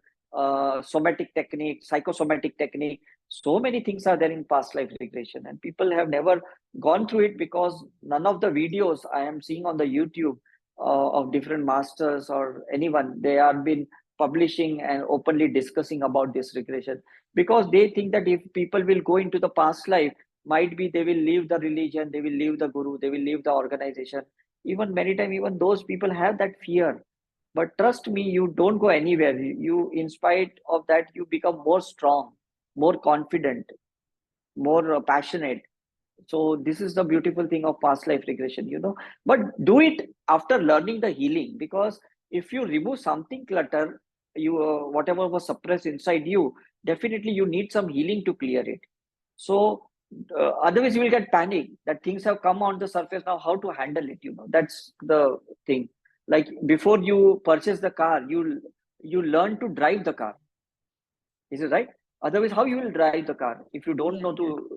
somatic technique, psychosomatic technique. So many things are there in past life regression, and people have never gone through it because none of the videos I am seeing on the YouTube of different masters or anyone, they are been publishing and openly discussing about this regression, because they think that if people will go into the past life, might be they will leave the religion, they will leave the guru, they will leave the organization. Even many times, even those people have that fear. But trust me, you don't go anywhere. You, in spite of that, you become more strong, more confident, more passionate. So this is the beautiful thing of past life regression. But do it after learning the healing, because if you remove something clutter, you whatever was suppressed inside you, definitely you need some healing to clear it. So otherwise you will get panic that things have come on the surface. Now how to handle it? That's the thing. Like before you purchase the car, you learn to drive the car. Is it right? Otherwise, how you will drive the car if you don't know to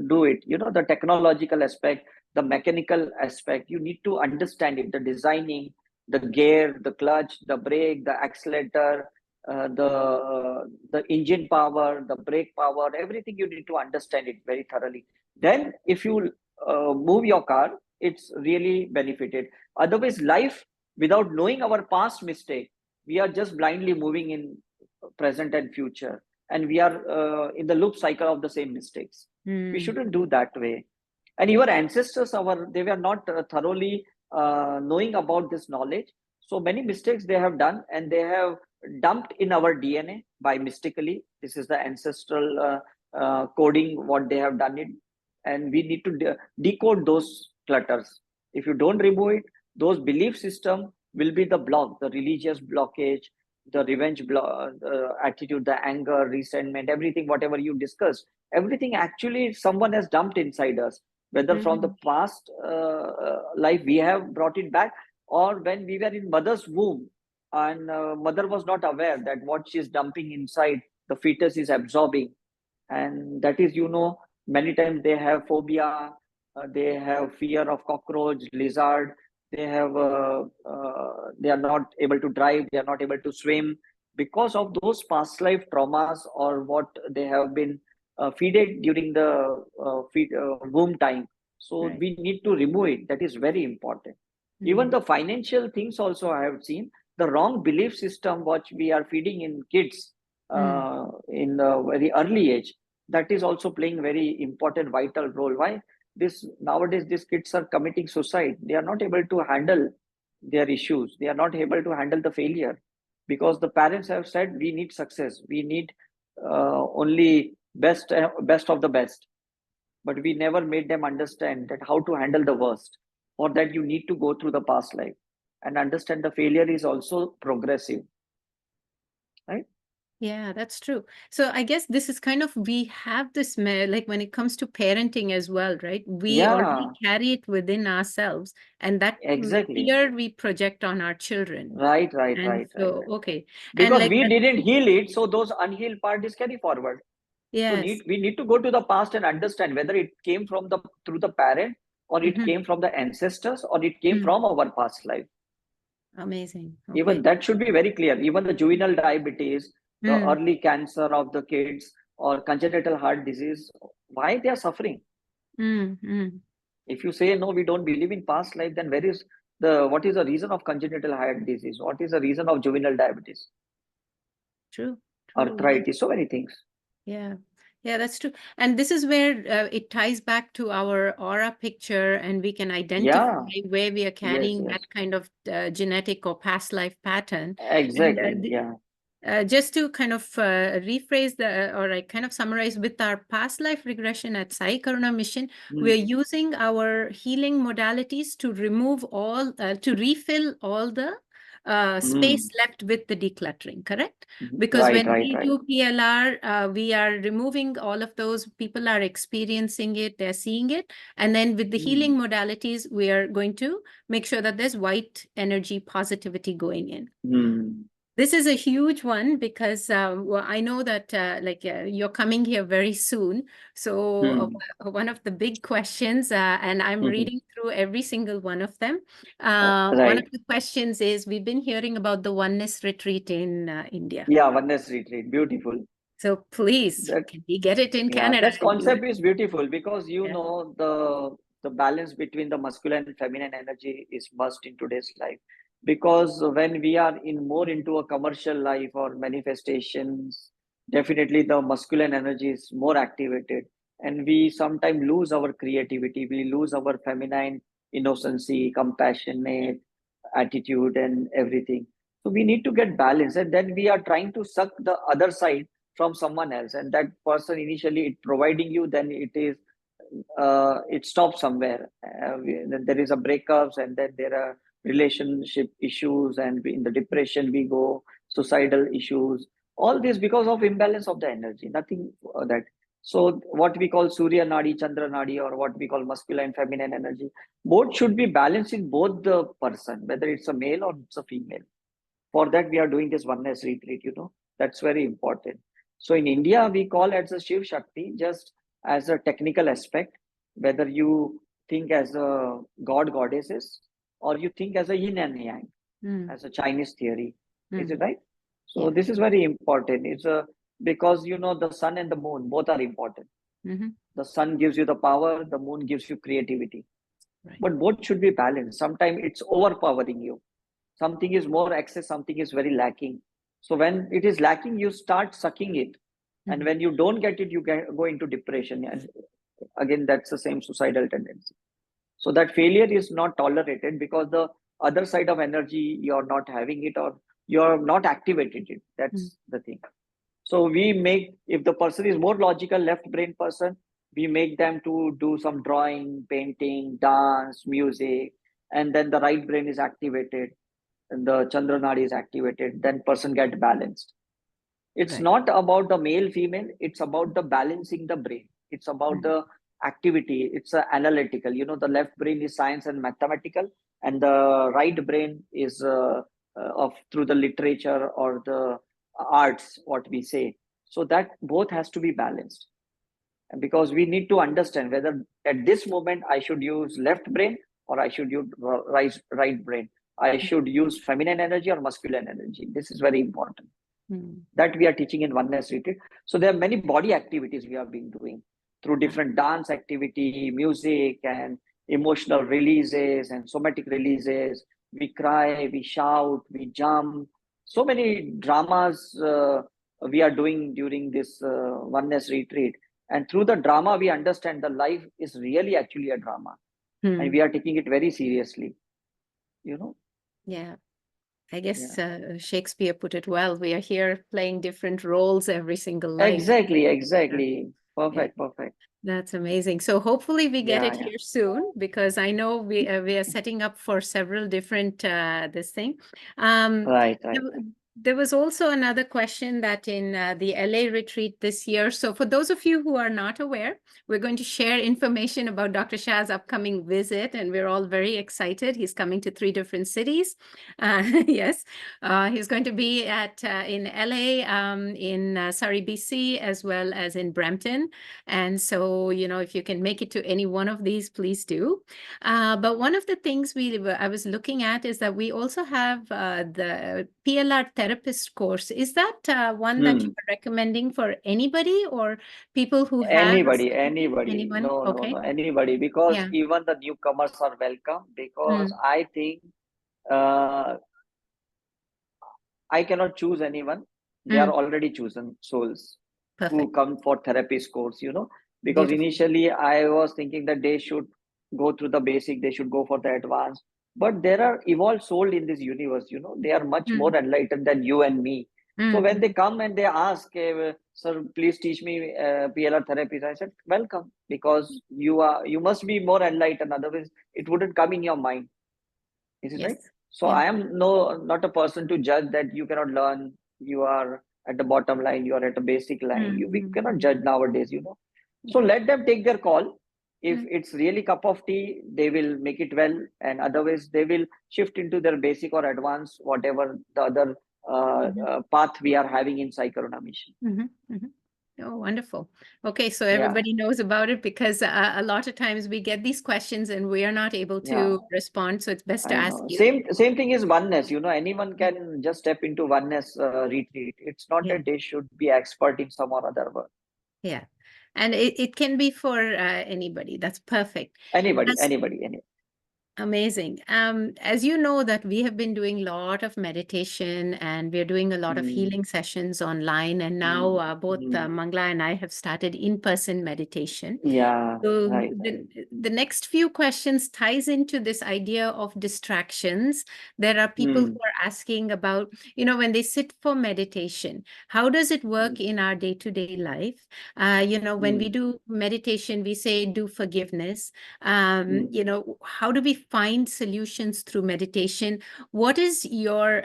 do it? The technological aspect, the mechanical aspect, you need to understand it. The designing, the gear, the clutch, the brake, the accelerator, the engine power, the brake power, everything you need to understand it very thoroughly. Then, if you move your car, it's really benefited. Otherwise, life without knowing our past mistake, we are just blindly moving in present and future, and we are in the loop cycle of the same mistakes. We shouldn't do that way. And your ancestors, they were not thoroughly knowing about this knowledge, so many mistakes they have done, and they have dumped in our DNA by mystically. This is the ancestral coding, what they have done it, and we need to decode those clutters. If you don't remove it, those belief system will be the block, the religious blockage, the revenge attitude, the anger, resentment, everything, whatever you discussed, everything actually someone has dumped inside us, whether from the past life we have brought it back, or when we were in mother's womb and mother was not aware that what she's dumping inside, the fetus is absorbing. And that is, many times they have phobia, they have fear of cockroach, lizard, they are not able to drive, they are not able to swim because of those past life traumas or what they have been feeded during the womb time. So Right. we need to remove it. That is very important. Even the financial things also I have seen, the wrong belief system which we are feeding in kids in a very early age, that is also playing very important vital role. Why? This nowadays these kids are committing suicide. They are not able to handle their issues. They are not able to handle the failure because the parents have said we need success. We need only best of the best. But we never made them understand that how to handle the worst. For that you need to go through the past life and understand the failure is also progressive. Right? Yeah, that's true. So I guess this is kind of, we have this, like when it comes to parenting as well, right? We already Yeah, carry it within ourselves, and that exactly. fear we project on our children. Right. And so, okay. And Because like we that, didn't heal it, so those unhealed part is carry forward. So yes. we need to go to the past and understand whether it came from through the parent, or it came from the ancestors, or it came from our past life. Amazing. Even Okay. that should be very clear. Even the juvenile diabetes, the early cancer of the kids, or congenital heart disease, why they are suffering? If you say no, we don't believe in past life, then what is the reason of congenital heart disease? What is the reason of juvenile diabetes? True. Arthritis, so many things. Yeah. Yeah, that's true. And this is where it ties back to our aura picture, and we can identify where we are carrying Yes. that kind of genetic or past life pattern. Exactly. Just to kind of rephrase or like kind of summarize, with our past life regression at Sai Karuna Mission, we're using our healing modalities to remove to refill all the space left with the decluttering, correct? Because when we do PLR, we are removing all of those. People are experiencing it, they're seeing it. And then with the healing modalities, we are going to make sure that there's white energy positivity going in. This is a huge one because well, I know that you're coming here very soon. So one of the big questions, and I'm reading through every single one of them. One of the questions is, we've been hearing about the Oneness retreat in India. Yeah, Oneness retreat, beautiful. So please, can we get it in Canada? That concept is beautiful because the balance between the masculine and feminine energy is must in today's life. Because when we are more into a commercial life or manifestations, definitely the masculine energy is more activated, and we sometimes lose our creativity. We lose our feminine innocency, compassionate attitude, and everything. So we need to get balance, and then we are trying to suck the other side from someone else, and that person initially it providing you, then it stops somewhere. Then there is a breakups, and then there are relationship issues, and in the depression we go, suicidal issues, all this because of imbalance of the energy, nothing that. So what we call Surya Nadi, Chandra Nadi, or what we call masculine feminine energy, both should be balanced in both the person, whether it's a male or it's a female. For that we are doing this oneness retreat, that's very important. So in India we call as a Shiv Shakti, just as a technical aspect, whether you think as a god goddesses, or you think as a yin and yang, as a Chinese theory. Is it right? So this is very important. It's because the sun and the moon both are important. The sun gives you the power, the moon gives you creativity. But both should be balanced. Sometimes it's overpowering you. Something is more excess, something is very lacking. So when it is lacking, you start sucking it. And when you don't get it, you go into depression. And again, that's the same suicidal tendency. So that failure is not tolerated because the other side of energy, you're not having it, or you're not activated it. That's the thing. So if the person is more logical, left brain person, we make them to do some drawing, painting, dance, music, and then the right brain is activated. the Chandra Nadi is activated, then person get balanced. It's Right. not about the male, female. It's about the balancing the brain. It's about the activity. It's analytical. The left brain is science and mathematical, and the right brain is of through the literature or the arts, what we say. So that both has to be balanced. And because we need to understand whether at this moment I should use left brain or I should use right brain. I should use feminine energy or masculine energy. This is very important. That we are teaching in Oneness retreat. So there are many body activities we have been doing through different dance activity, music, and emotional releases and somatic releases. We cry, we shout, we jump. So many dramas we are doing during this Oneness retreat. And through the drama, we understand the life is really actually a drama. And we are taking it very seriously. Yeah. I guess Shakespeare put it well. We are here playing different roles every single life. Exactly. Perfect. That's amazing. So hopefully we get it Yeah. here soon, because I know we are setting up for several different this thing. Right. There was also another question that in the LA retreat this year. So for those of you who are not aware, we're going to share information about Dr. Shah's upcoming visit, and we're all very excited. He's coming to 3 different cities. Yes, he's going to be in LA, in Surrey, BC, as well as in Brampton. And so, if you can make it to any one of these, please do. But one of the things I was looking at is that we also have the PLR therapist course. Is that one that you are recommending for anybody or people who have anybody? Anyone? No, Okay. no, anybody, because even the newcomers are welcome, because I think I cannot choose anyone. They are already chosen souls who come for therapist course, because Beautiful. initially I was thinking that they should go through the basic, they should go for the advanced, but there are evolved souls in this universe, they are much more enlightened than you and me. So when they come and they ask, sir, please teach me PLR therapy, I said, welcome, because you must be more enlightened, otherwise it wouldn't come in your mind. Is it right? So I am not a person to judge that you cannot learn, you are at the bottom line, you are at a basic line. We cannot judge nowadays, So let them take their call. If it's really cup of tea, they will make it well, and otherwise they will shift into their basic or advanced, whatever the other path we are having in Sai Karuna Mission. Oh, wonderful. Okay, so everybody knows about it, because a lot of times we get these questions and we are not able to respond. So it's best to ask you. Same thing is Oneness. Anyone can just step into Oneness retreat. It's not that they should be expert in some or other work. Yeah. And it can be for anybody. That's perfect. Anybody. Amazing. As you know that we have been doing a lot of meditation, and we're doing a lot of healing sessions online. And now both Mangla and I have started in-person meditation. Yeah. So right. the next few questions ties into this idea of distractions. There are people who are asking about, when they sit for meditation, how does it work in our day-to-day life? When we do meditation, we say do forgiveness. How do we find solutions through meditation? What is your,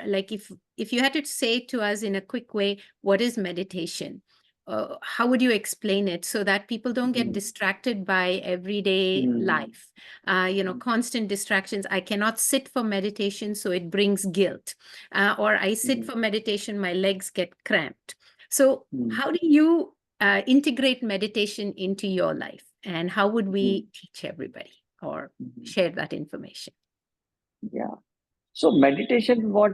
if you had to say to us in a quick way, what is meditation? How would you explain it so that people don't get distracted by everyday life? Constant distractions. I cannot sit for meditation, so it brings guilt. Or I sit for meditation, my legs get cramped. So how do you integrate meditation into your life? And how would we teach everybody or share that information? Yeah. So meditation, what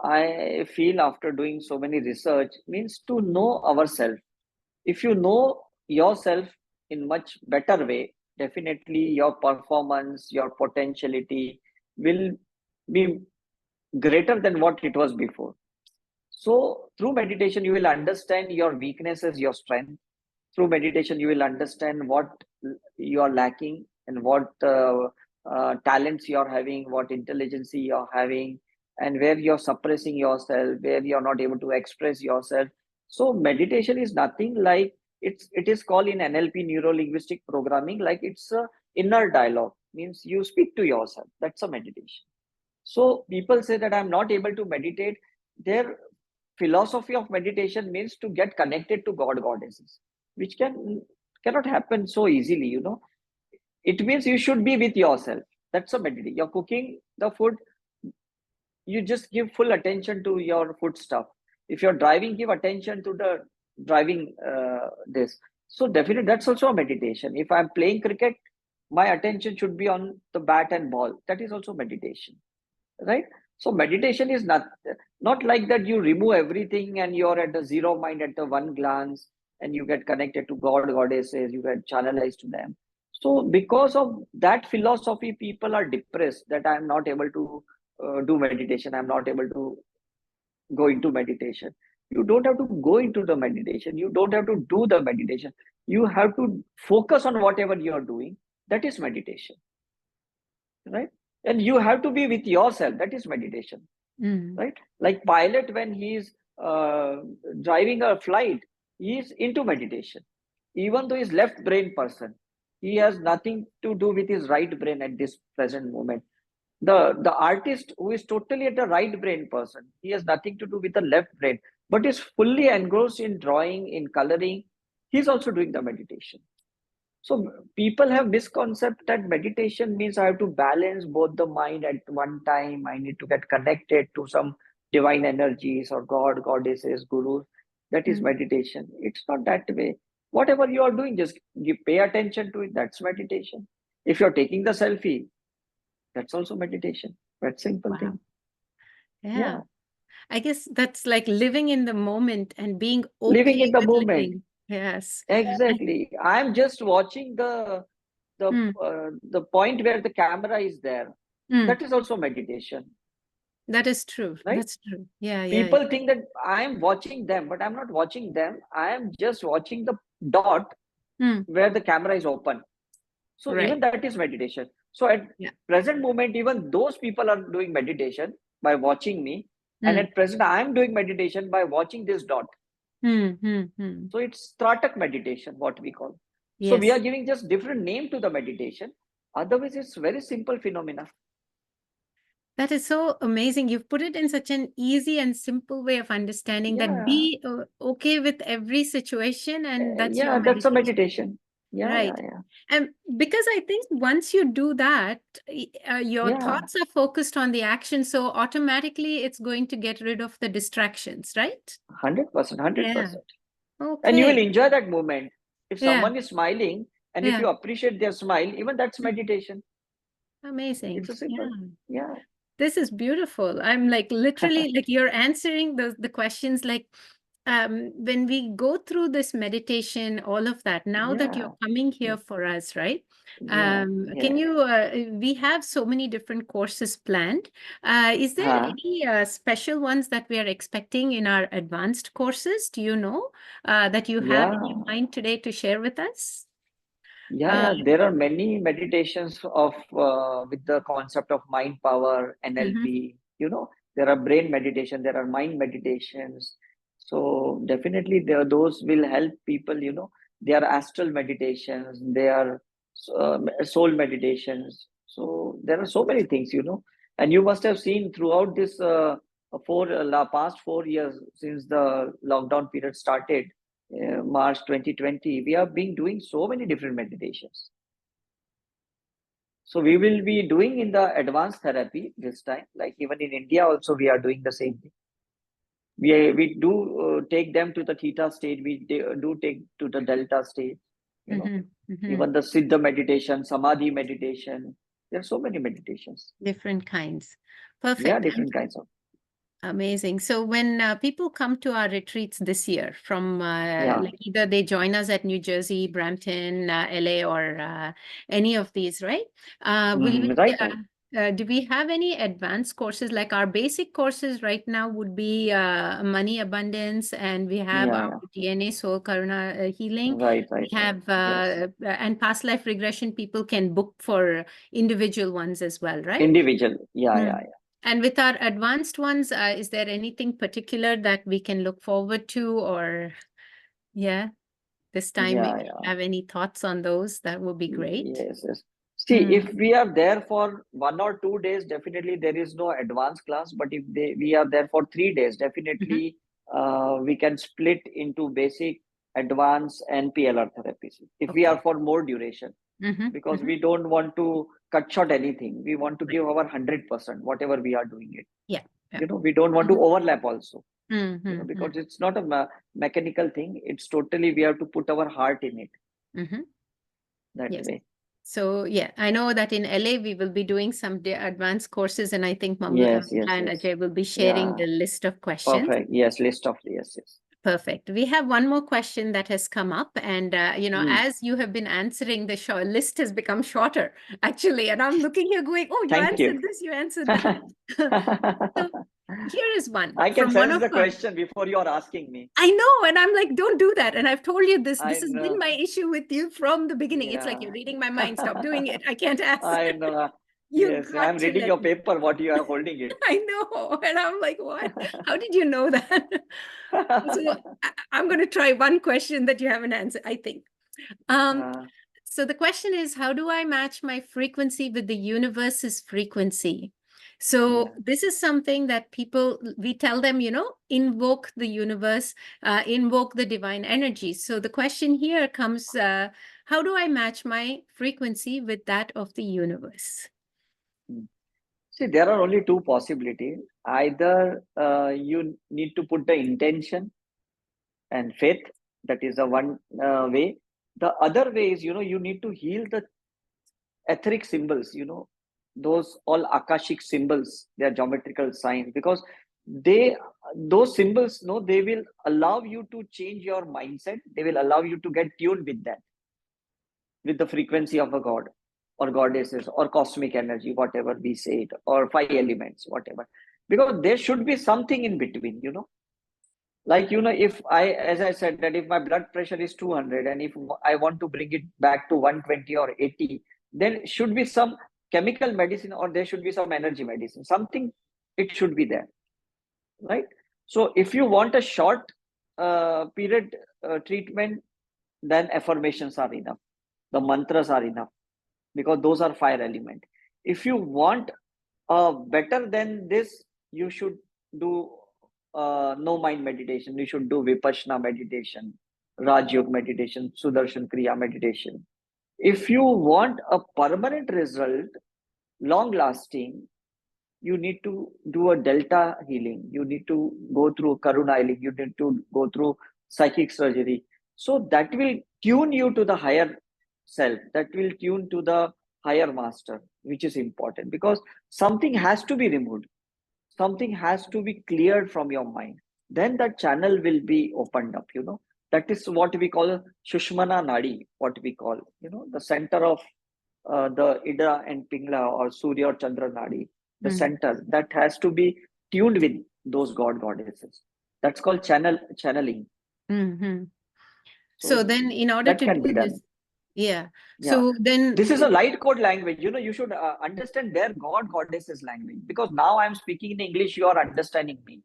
I feel after doing so many research, means to know ourselves. If you know yourself in much better way, definitely your performance, your potentiality will be greater than what it was before. So through meditation, you will understand your weaknesses, your strength. Through meditation, you will understand what you are lacking and what talents you are having, what intelligence you are having, and where you're suppressing yourself, where you're not able to express yourself. So meditation is nothing like it is called in NLP, neuro-linguistic programming, like it's a inner dialogue, means you speak to yourself. That's a meditation. So people say that I'm not able to meditate. Their philosophy of meditation means to get connected to God, goddesses, which cannot happen so easily, you know. It means you should be with yourself. That's a meditation. You're cooking the food, you just give full attention to your food stuff. If you're driving, give attention to the driving this. So definitely that's also a meditation. If I'm playing cricket, my attention should be on the bat and ball. That is also meditation, right? So meditation is not like that you remove everything and you're at the zero mind at the one glance and you get connected to God, goddesses, you get channelized to them. So because of that philosophy, people are depressed that I'm not able to do meditation. I'm not able to go into meditation. You don't have to go into the meditation. You don't have to do the meditation. You have to focus on whatever you're doing. That is meditation, right? And you have to be with yourself. That is meditation, right? Like pilot, when he's driving a flight, he's into meditation. Even though he's left brain person, he has nothing to do with his right brain at this present moment. The artist who is totally at the right brain person, he has nothing to do with the left brain, but is fully engrossed in drawing, in coloring. He's also doing the meditation. So people have misconcept that meditation means I have to balance both the mind at one time. I need to get connected to some divine energies or God, goddesses, gurus. That is meditation. It's not that way. Whatever you are doing, just pay attention to it. That's meditation. If you're taking the selfie, that's also meditation. That simple thing. Yeah. I guess that's like living in the moment and being Living okay in the with moment. living. Yes. Exactly. I'm just watching the point where the camera is there. That is also meditation, That is true. right? That's true. Yeah. People think that I'm watching them, but I'm not watching them. I am just watching the dot where the camera is open. So Right. even that is meditation. So at present moment, even those people are doing meditation by watching me. And at present, I'm doing meditation by watching this dot. So it's Tratak meditation, what we call. Yes. So we are giving just different name to the meditation. Otherwise, it's very simple phenomena. That is so amazing. You've put it in such an easy and simple way of understanding that be okay with every situation, and that's your that's a meditation. meditation. Right. And because I think once you do that, your thoughts are focused on the action. So automatically it's going to get rid of the distractions, right? 100%, 100%. Yeah. Okay. And you will enjoy that moment. If someone is smiling and if you appreciate their smile, even that's meditation. Amazing. It's a simple. Yeah. This is beautiful. I'm like literally like you're answering the questions like when we go through this meditation, all of that, now that you're coming here for us, right? Can you, we have so many different courses planned. Is there any special ones that we are expecting in our advanced courses? Do you know that you have in your mind today to share with us? There are many meditations of with the concept of mind power, NLP. You know, there are brain meditation, there are mind meditations. So definitely those will help people. You know, there are astral meditations, there are soul meditations. So there are so many things. You know, and you must have seen throughout this past 4 years since the lockdown period started. March 2020, we have been doing so many different meditations. So we will be doing in the advanced therapy this time, like even in India also we are doing the same thing. We do take them to the theta state, we do take to the delta state, you know, even the Siddha meditation, Samadhi meditation. There are so many meditations. Different kinds. Perfect. Yeah, different kinds of. Amazing. So when people come to our retreats this year from like either they join us at New Jersey, Brampton, LA, or any of these, right? Do we have any advanced courses? Like our basic courses right now would be Money Abundance, and we have our DNA Soul Karuna Healing. We have and past life regression. People can book for individual ones as well, right? Individual, And with our advanced ones, is there anything particular that we can look forward to, or this time, if you have any thoughts on those, that would be great. Yes. See, if we are there for 1 or 2 days, definitely there is no advanced class. But if we are there for 3 days, definitely we can split into basic, advanced, and PLR therapies. If we are for more duration, because we don't want to cut short anything. We want to give our 100%, whatever we are doing it. Yeah. We don't want to overlap also. Mm-hmm. Because it's not a mechanical thing. It's totally, we have to put our heart in it. That way. So yeah, I know that in LA we will be doing some advanced courses, and I think Mamla Yes, and Ajay will be sharing the list of questions. Perfect. Yes, list of yes. Perfect. We have one more question that has come up, and as you have been answering, the list has become shorter actually. And I'm looking here, going, "Oh, you Thank answered you. this, you answered that." So here is one. I can from one sense of the our- question before you are asking me. I know, and I'm like, don't do that. And I've told you this. I This has been know. my issue with you from the beginning. It's like Yeah. you're reading my mind. Stop doing it. I can't ask. I know. You Yes, got I'm to reading let your me- paper, what you are holding it. I know. And I'm like, what? How did you know that? So I'm going to try one question that you haven't answered, I think. So the question is, how do I match my frequency with the universe's frequency? So this is something that we tell them, invoke the universe, invoke the divine energy. So the question here comes, how do I match my frequency with that of the universe? See, there are only two possibilities. Either you need to put the intention and faith, that is the one way. The other way is, you need to heal the etheric symbols, those all Akashic symbols, they are geometrical signs, because those symbols, they will allow you to change your mindset. They will allow you to get tuned with that, with the frequency of a god or goddesses or cosmic energy, whatever we say it, or 5 elements, whatever. Because there should be something in between, like, if as I said, that if my blood pressure is 200 and if I want to bring it back to 120 or 80, then should be some chemical medicine, or there should be some energy medicine, something, it should be there, right? So if you want a short period treatment, then affirmations are enough, the mantras are enough, because those are fire element. If you want better than this, you should do no mind meditation. You should do Vipassana meditation, Raj Yoga meditation, Sudarshan Kriya meditation. If you want a permanent result, long lasting, you need to do a delta healing. You need to go through Karuna healing. You need to go through psychic surgery. So that will tune you to the higher self. That will tune to the higher master, which is important, because something has to be removed. Something has to be cleared from your mind. Then that channel will be opened up, That is what we call Shushmana Nadi, what we call, the center of the Ida and Pingla, or Surya or Chandra Nadi, the center, that has to be tuned with those goddesses. That's called channeling. So then in order that to can do be done. this, so then this is a light code language. You should understand their goddesses language, because now I'm speaking in English, you are understanding me.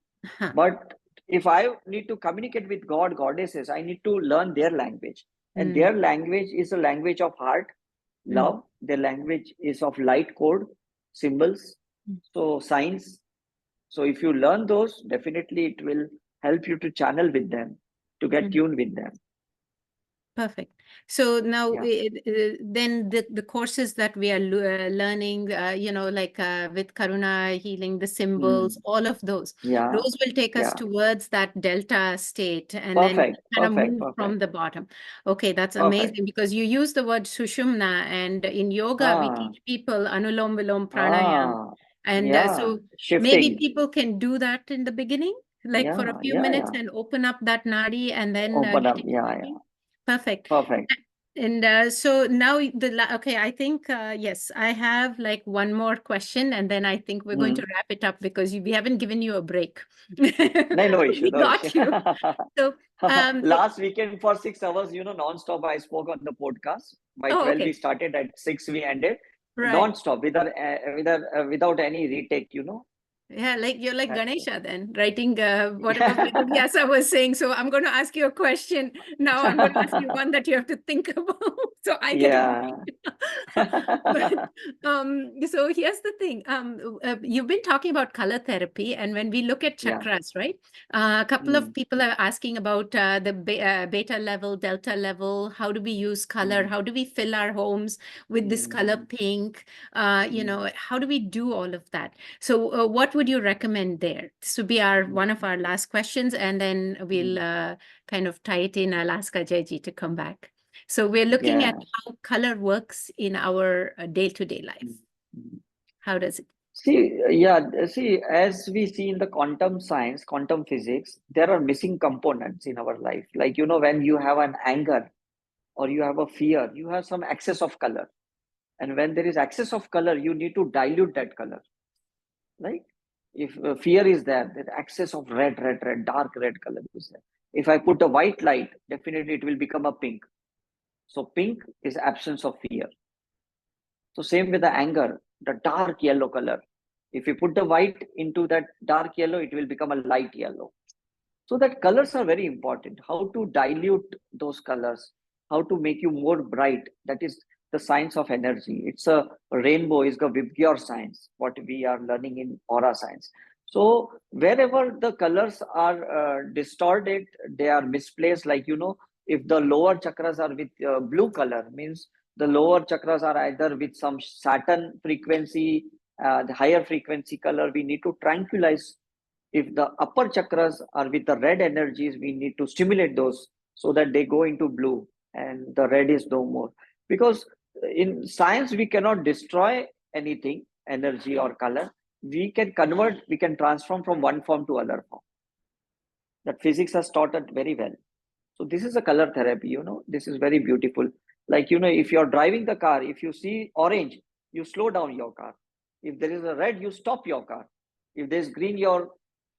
But if I need to communicate with goddesses, I need to learn their language, and their language is a language of heart, love. Their language is of light code, symbols, so signs. So if you learn those, definitely it will help you to channel with them, to get tuned with them. Perfect. So now then the courses that we are learning, like with Karuna healing, the symbols, all of those will take us towards that delta state, and then kind of move from the bottom. Okay, that's amazing, because you use the word Sushumna, and in yoga we teach people Anulom Vilom Pranayam. And so maybe people can do that in the beginning, like for a few minutes, and open up that nadi, and then open up. Perfect. And so now I think, yes, I have like one more question, and then I think we're going to wrap it up, because we haven't given you a break. No issue. We got you. So last weekend for 6 hours, non-stop, I spoke on the podcast. By 12 we started, at 6 we ended. Non-stop, without any retake, Yeah, like you're like That's Ganesha then, writing whatever Vyasa was saying. So I'm going to ask you a question. Now I'm going to ask you one that you have to think about. So I get a Yeah. But so here's the thing. You've been talking about color therapy, and when we look at Yeah. chakras, right? A couple of Mm, people are asking about the beta level, delta level. How do we use color? mm, How do we fill our homes with this color mm, pink? You mm, know, how do we do all of that? So what would you recommend there? This would be our mm, one of our last questions, and then we'll mm. kind of tie it in. I'll ask Ajayji to come back. So we're looking at Yeah. how color works in our day-to-day life. Mm, mm. How does it? See, as we see in the quantum science, quantum physics, there are missing components in our life. Like, when you have an anger or you have a fear, you have some excess of color. And when there is excess of color, you need to dilute that color. Right? If fear is there, the excess of red, dark red color is there. If I put a white light, definitely it will become a pink. So pink is absence of fear. So same with the anger, the dark yellow color. If you put the white into that dark yellow, it will become a light yellow. So that colors are very important. How to dilute those colors, how to make you more bright. That is the science of energy. It's a rainbow is the Vibgyor science, what we are learning in aura science. So wherever the colors are distorted, they are misplaced. Like, if the lower chakras are with blue color, means the lower chakras are either with some Saturn frequency, the higher frequency color. We need to tranquilize. If the upper chakras are with the red energies, we need to stimulate those so that they go into blue and the red is no more. Because in science, we cannot destroy anything, energy or color. We can convert, we can transform from one form to other form. That physics has taught it very well. So this is a color therapy, this is very beautiful. Like, if you're driving the car, if you see orange, you slow down your car. If there is a red, you stop your car. If there's green, you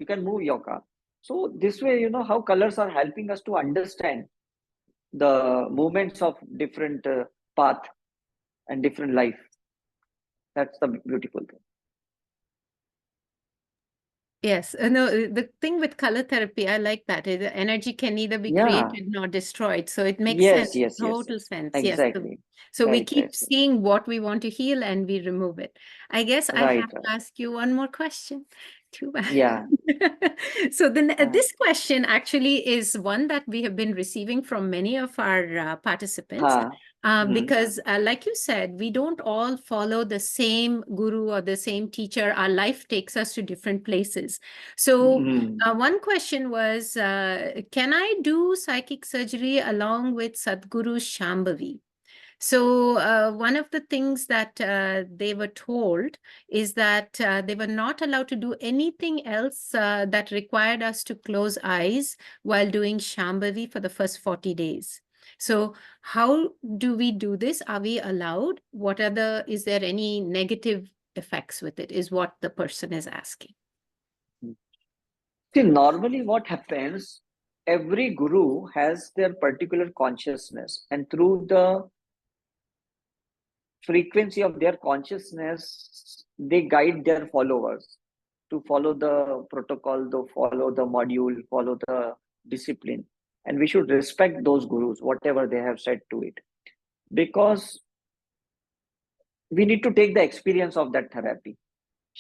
can move your car. So this way, how colors are helping us to understand the movements of different path and different life. That's the beautiful thing. Yes, no, the thing with color therapy, I like that. The energy can neither be Yeah. created nor destroyed. So it makes Yes, sense, yes, total yes. sense. Yes. Exactly. So we Right, keep right, seeing what we want to heal and we remove it. I guess I right, have to right. ask you one more question. Too bad. Yeah. So then this question actually is one that we have been receiving from many of our participants. Because like you said, we don't all follow the same guru or the same teacher. Our life takes us to different places. So one question was, can I do psychic surgery along with Sadhguru Shambhavi? So one of the things that they were told is that they were not allowed to do anything else that required us to close eyes while doing Shambhavi for the first 40 days. So how do we do this? Are we allowed? Is there any negative effects with it, is what the person is asking. See, normally what happens, every guru has their particular consciousness, and through the frequency of their consciousness, they guide their followers to follow the protocol, to follow the module, follow the discipline. And we should respect those gurus, whatever they have said to it. Because we need to take the experience of that therapy,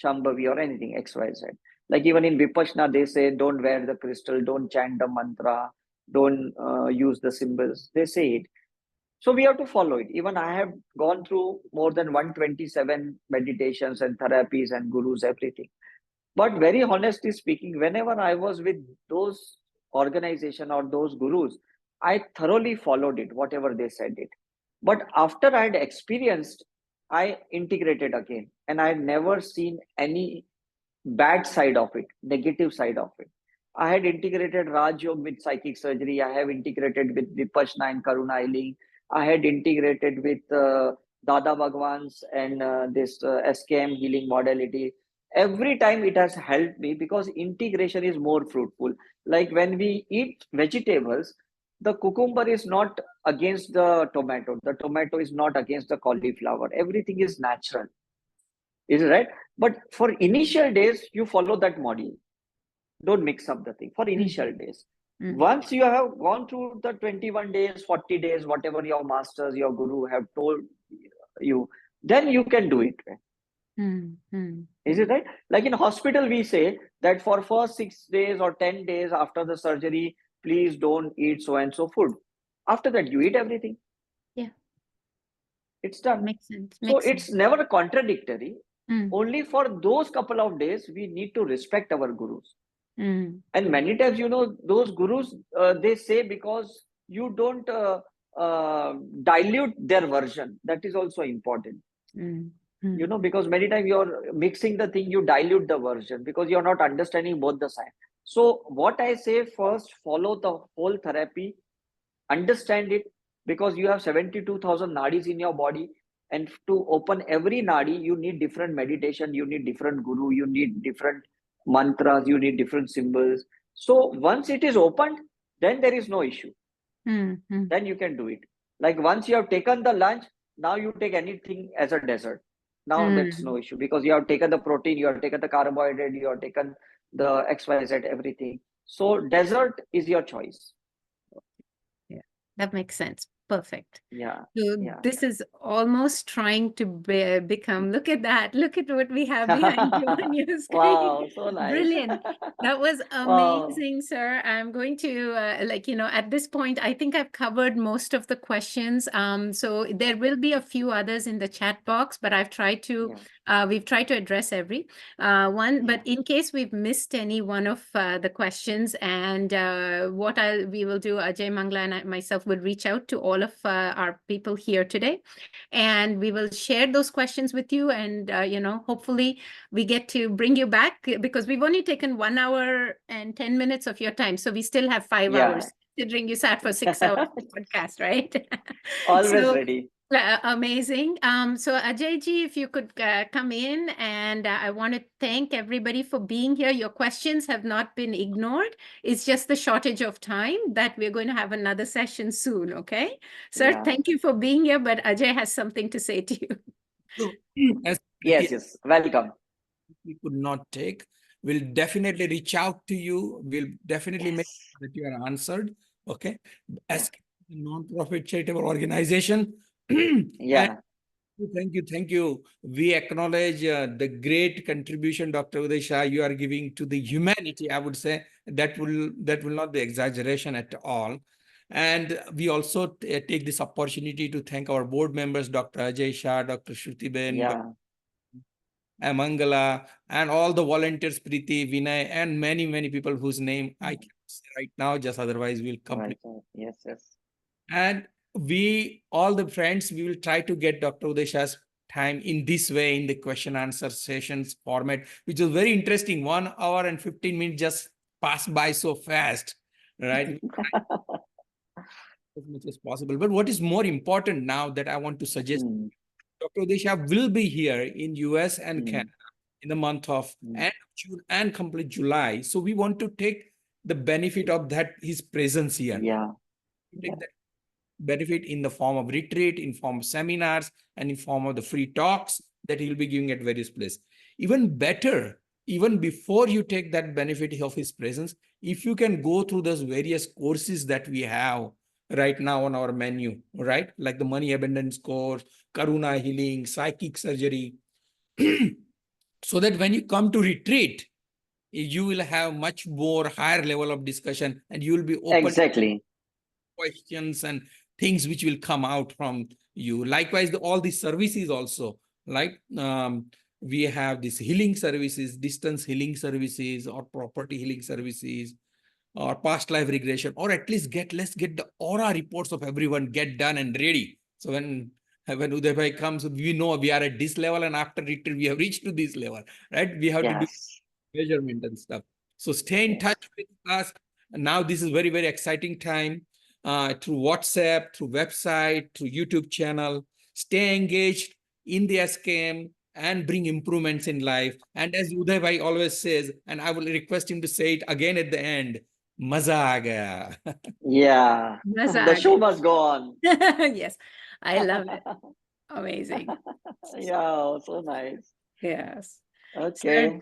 Shambhavi or anything, XYZ. Like even in Vipassana, they say, don't wear the crystal, don't chant the mantra, don't use the symbols. They say it. So we have to follow it. Even I have gone through more than 127 meditations and therapies and gurus, everything. But very honestly speaking, whenever I was with those organization or those gurus, I thoroughly followed it, whatever they said it. But after I had experienced, I integrated again, and I had never seen any bad side of it, negative side of it. I had integrated Raj Yoga with psychic surgery. I have integrated with Vipassana and Karuna healing. I had integrated with Dada Bhagwan's and this SKM healing modality. Every time it has helped me because integration is more fruitful. Like when we eat vegetables, the cucumber is not against the tomato. The tomato is not against the cauliflower. Everything is natural. Is it right? But for initial days, you follow that module. Don't mix up the thing for initial days. Once you have gone through the 21 days, 40 days, whatever your masters, your guru have told you, then you can do it. Is it right? Like in hospital, we say that for first 6 days or 10 days after the surgery, please don't eat so and so food. After that, you eat everything. Yeah. It's done. Makes sense. So Makes it's sense. never contradictory. Mm. Only for those couple of days, we need to respect our gurus. Mm. And many times, those gurus, they say because you don't dilute their version. That is also important. Because many times you're mixing the thing, you dilute the version because you're not understanding both the sides. So what I say, first, follow the whole therapy, understand it, because you have 72,000 nadis in your body. And to open every nadi, you need different meditation, you need different guru, you need different mantras, you need different symbols. So once it is opened, then there is no issue. Then you can do it. Like once you have taken the lunch, now you take anything as a dessert. Now that's no issue because you have taken the protein, you have taken the carbohydrate, you have taken the XYZ, everything. So dessert is your choice. Yeah, that makes sense. Perfect. Yeah. So Yeah. this is almost trying to become, look at that. Look at what we have behind you on your screen. Wow, so nice. Brilliant. That was Wow. amazing, sir. I'm going to, at this point, I think I've covered most of the questions. So there will be a few others in the chat box, but we've tried to address every one. But in case we've missed any one of the questions, and we will do, Ajay Mangla and myself will reach out to all of our people here today, and we will share those questions with you. And hopefully we get to bring you back, because we've only taken 1 hour and 10 minutes of your time, so we still have 5 hours, considering you sat for 6 hours podcast, right? Always ready. Amazing. So Ajay ji, if you could come in, and I want to thank everybody for being here. Your questions have not been ignored. It's just the shortage of time that we're going to have another session soon. Okay, sir, thank you for being here. But Ajay has something to say to you. So, as Yes, welcome. we could not take, we'll definitely reach out to you. We'll definitely make sure that you are answered. Okay. As a non-profit charitable organization. Yeah. Thank you. We acknowledge the great contribution, Dr. Uday Shah, you are giving to the humanity. I would say that will not be exaggeration at all. And we also take this opportunity to thank our board members, Dr. Ajay Shah, Dr. Shruti Ben, Yeah. Mangala, and all the volunteers, Preeti, Vinay, and many, many people whose name I can't say right now, just otherwise we'll complete. Right. Yes. And all the friends, we will try to get Dr. Uday Shah's time in this way, in the question answer sessions format, which is very interesting. 1 hour and 15 minutes just passed by so fast, right? As much as possible. But what is more important now that I want to suggest, Dr. Uday Shah will be here in US and Canada in the month of end of June and complete July. So we want to take the benefit of that, his presence here. Yeah. Take that benefit in the form of retreat, in form of seminars, and in form of the free talks that he'll be giving at various places. Even better, even before you take that benefit of his presence, if you can go through those various courses that we have right now on our menu, right? Like the Money Abundance course, Karuna Healing, Psychic Surgery, so that when you come to retreat, you will have much more higher level of discussion, and you will be open Exactly. questions and things which will come out from you. Likewise, all these services also, like we have these healing services, distance healing services, or property healing services, or past life regression, or at least let's get the aura reports of everyone, get done and ready. So when Uday Bhai comes, we know we are at this level, and after retreat, we have reached to this level, right? We have to do measurement and stuff. So stay in touch with us. And now this is very, very exciting time. Through WhatsApp, through website, through YouTube channel. Stay engaged in the SKM and bring improvements in life. And as Uday Bhai always says, and I will request him to say it again at the end, Maza aa gaya. Yeah. The show must go on. Yes, I love it. Amazing. Yeah, so nice. Yes. Okay.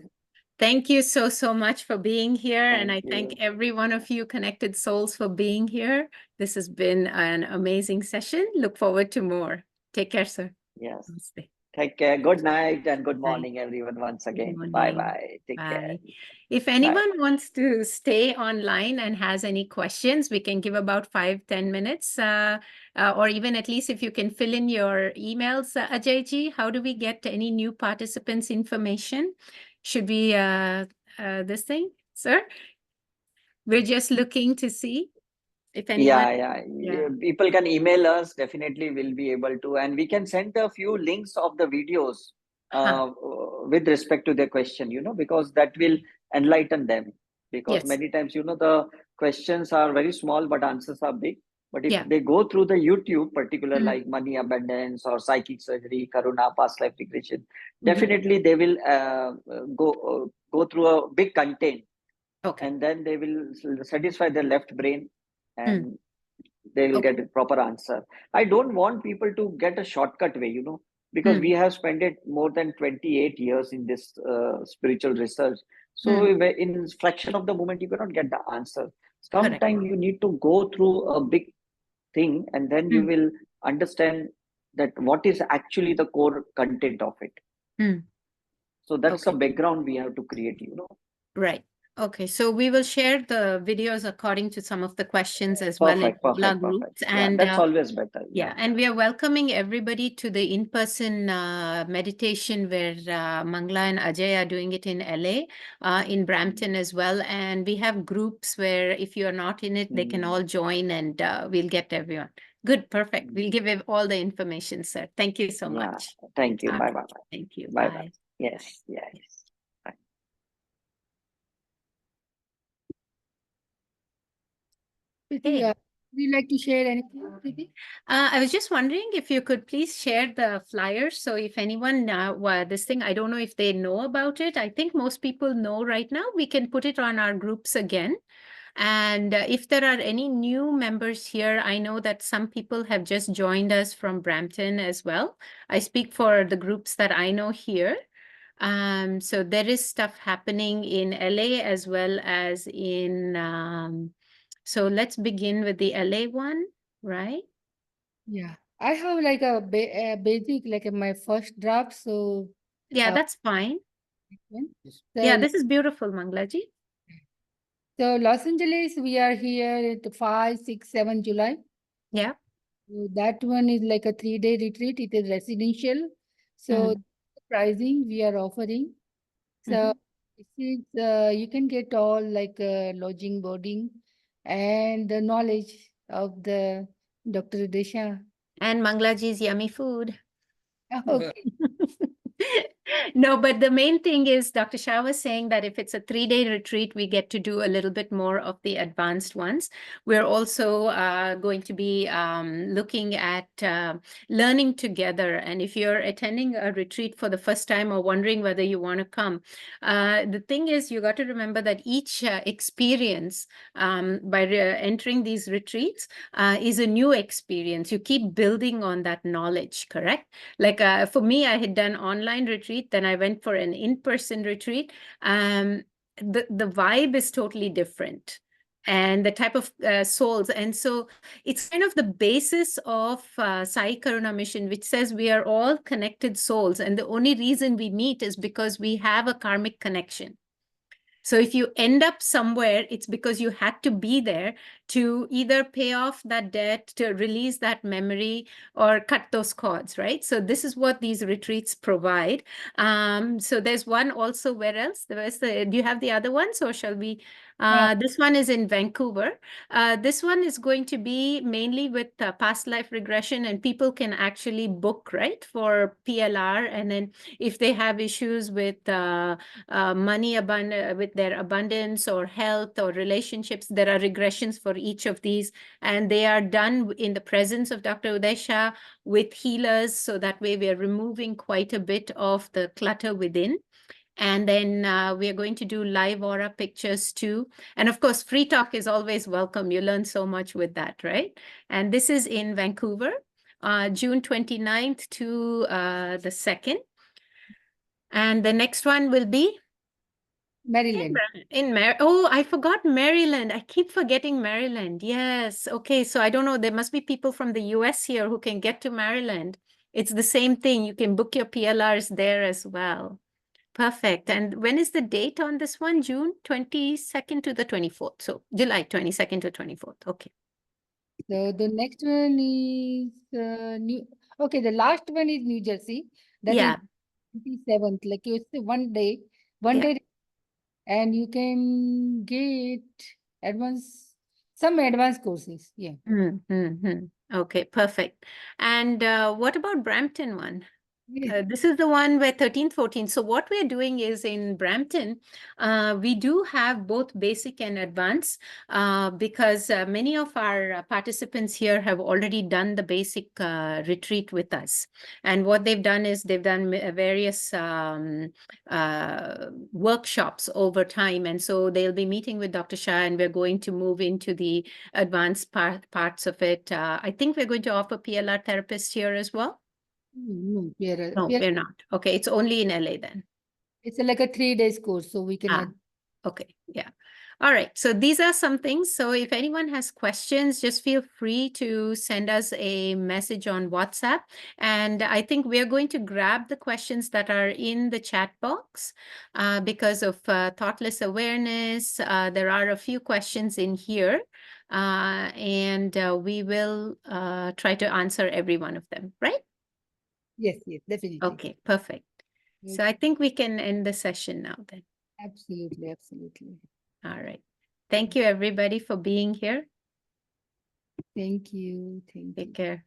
Thank you so much for being here. And I Thank thank you. every one of you connected souls for being here. This has been an amazing session. Look forward to more. Take care, sir. Yes. Namaste. Take care. Good night and good Night. morning, everyone, once Good again. morning. Bye-bye. Take care. Bye. If Bye. anyone wants to stay online and has any questions, we can give about 5-10 minutes, or even at least if you can fill in your emails, Ajayji, how do we get any new participants information? Should we, this thing, sir? We're just looking to see if anyone. Yeah. People can email us. Definitely, we'll be able to, and we can send a few links of the videos with respect to their question. Because that will enlighten them. Because Yes. many times, the questions are very small, but answers are big. But if Yeah. they go through the YouTube, particular Mhm. like money abundance or psychic surgery, Karuna, past life regression, Mhm. definitely they will go through a big content. Okay. And then they will satisfy their left brain and they will Okay. get a proper answer. I don't want people to get a shortcut way, because we have spent it more than 28 years in this spiritual research. So in fraction of the moment, you cannot get the answer. Correct. Sometimes you need to go through a big thing and then you will understand that what is actually the core content of it. So that's Okay. the background we have to create, Right. Okay. So we will share the videos according to some of the questions as well in all our Perfect. groups. Yeah, And that's always better. yeah, and we are welcoming everybody to the in-person meditation where Mangla and Ajay are doing it in LA, in Brampton as well. And we have groups where if you are not in it, they can all join and we'll get everyone. Good, perfect. We'll give all the information, sir. Thank you so Yeah. much. Thank you. Okay. Bye. Thank you. Bye. Bye. Yes. Bye. Preeti, Hey. would you like to share anything, Preeti? I was just wondering if you could please share the flyers. So if anyone this thing, I don't know if they know about it. I think most people know right now. We can put it on our groups again. And if there are any new members here, I know that some people have just joined us from Brampton as well. I speak for the groups that I know here. So there is stuff happening in LA as well as in, so let's begin with the LA one, right? Yeah, I have like a basic, like my first draft. So, Yeah, that's fine. Yeah, so, this is beautiful, Manglaji. so Los Angeles, we are here at 5, 6, 7 July. Yeah. So that one is like a 3-day retreat. It is residential. So pricing we are offering. So this is you can get all like lodging, boarding, and the knowledge of the Dr. Uday Shah. And Manglaji's yummy food. Okay. No, but the main thing is Dr. Shah was saying that if it's a 3-day retreat, we get to do a little bit more of the advanced ones. We're also going to be looking at learning together. And if you're attending a retreat for the first time or wondering whether you want to come, the thing is you got to remember that each experience by entering these retreats is a new experience. You keep building on that knowledge, correct? Like for me, I had done online retreat, then I went for an in-person retreat. The vibe is totally different. And the type of souls. And so it's kind of the basis of Sai Karuna Mission, which says we are all connected souls. And the only reason we meet is because we have a karmic connection. So if you end up somewhere, it's because you had to be there to either pay off that debt, to release that memory, or cut those cords, right? So this is what these retreats provide. So there's one also, where else? Do you have the other ones, or shall we? This one is in Vancouver. This one is going to be mainly with past life regression, and people can actually book, right, for PLR. And then if they have issues with money with their abundance or health or relationships, there are regressions for each of these, and they are done in the presence of Dr. Uday Shah with healers, so that way we are removing quite a bit of the clutter within. And then we are going to do live aura pictures too. And of course, free talk is always welcome. You learn so much with that, right? And this is in Vancouver, June 29th to the 2nd. And the next one will be Maryland. Oh, I forgot Maryland. I keep forgetting Maryland. Yes. Okay. So I don't know. There must be people from the US here who can get to Maryland. It's the same thing. You can book your PLRs there as well. Perfect. And when is the date on this one? June 22nd to the 24th. So July 22nd to 24th. Okay. So the next one is okay, the last one is New Jersey. That is Yeah. 27th. Like it's one day, Yeah. and you can get some advanced courses. Yeah. Okay, perfect. And what about Brampton one? Yes. This is the one where 13th, 14th. So what we're doing is in Brampton, we do have both basic and advanced because many of our participants here have already done the basic retreat with us. And what they've done is they've done various workshops over time. And so they'll be meeting with Dr. Shah, and we're going to move into the advanced parts of it. I think we're going to offer PLR therapists here as well. No, No, we're not. Okay, it's only in LA then. it's like a 3 days course, so we can. Okay, yeah. All right, so these are some things. So if anyone has questions, just feel free to send us a message on WhatsApp. And I think we're going to grab the questions that are in the chat box because of thoughtless awareness. There are a few questions in here, and we will try to answer every one of them, right? Yes, definitely. Okay, perfect. So I think we can end the session now then. Absolutely. All right. Thank you, everybody, for being here. Thank you. Take care.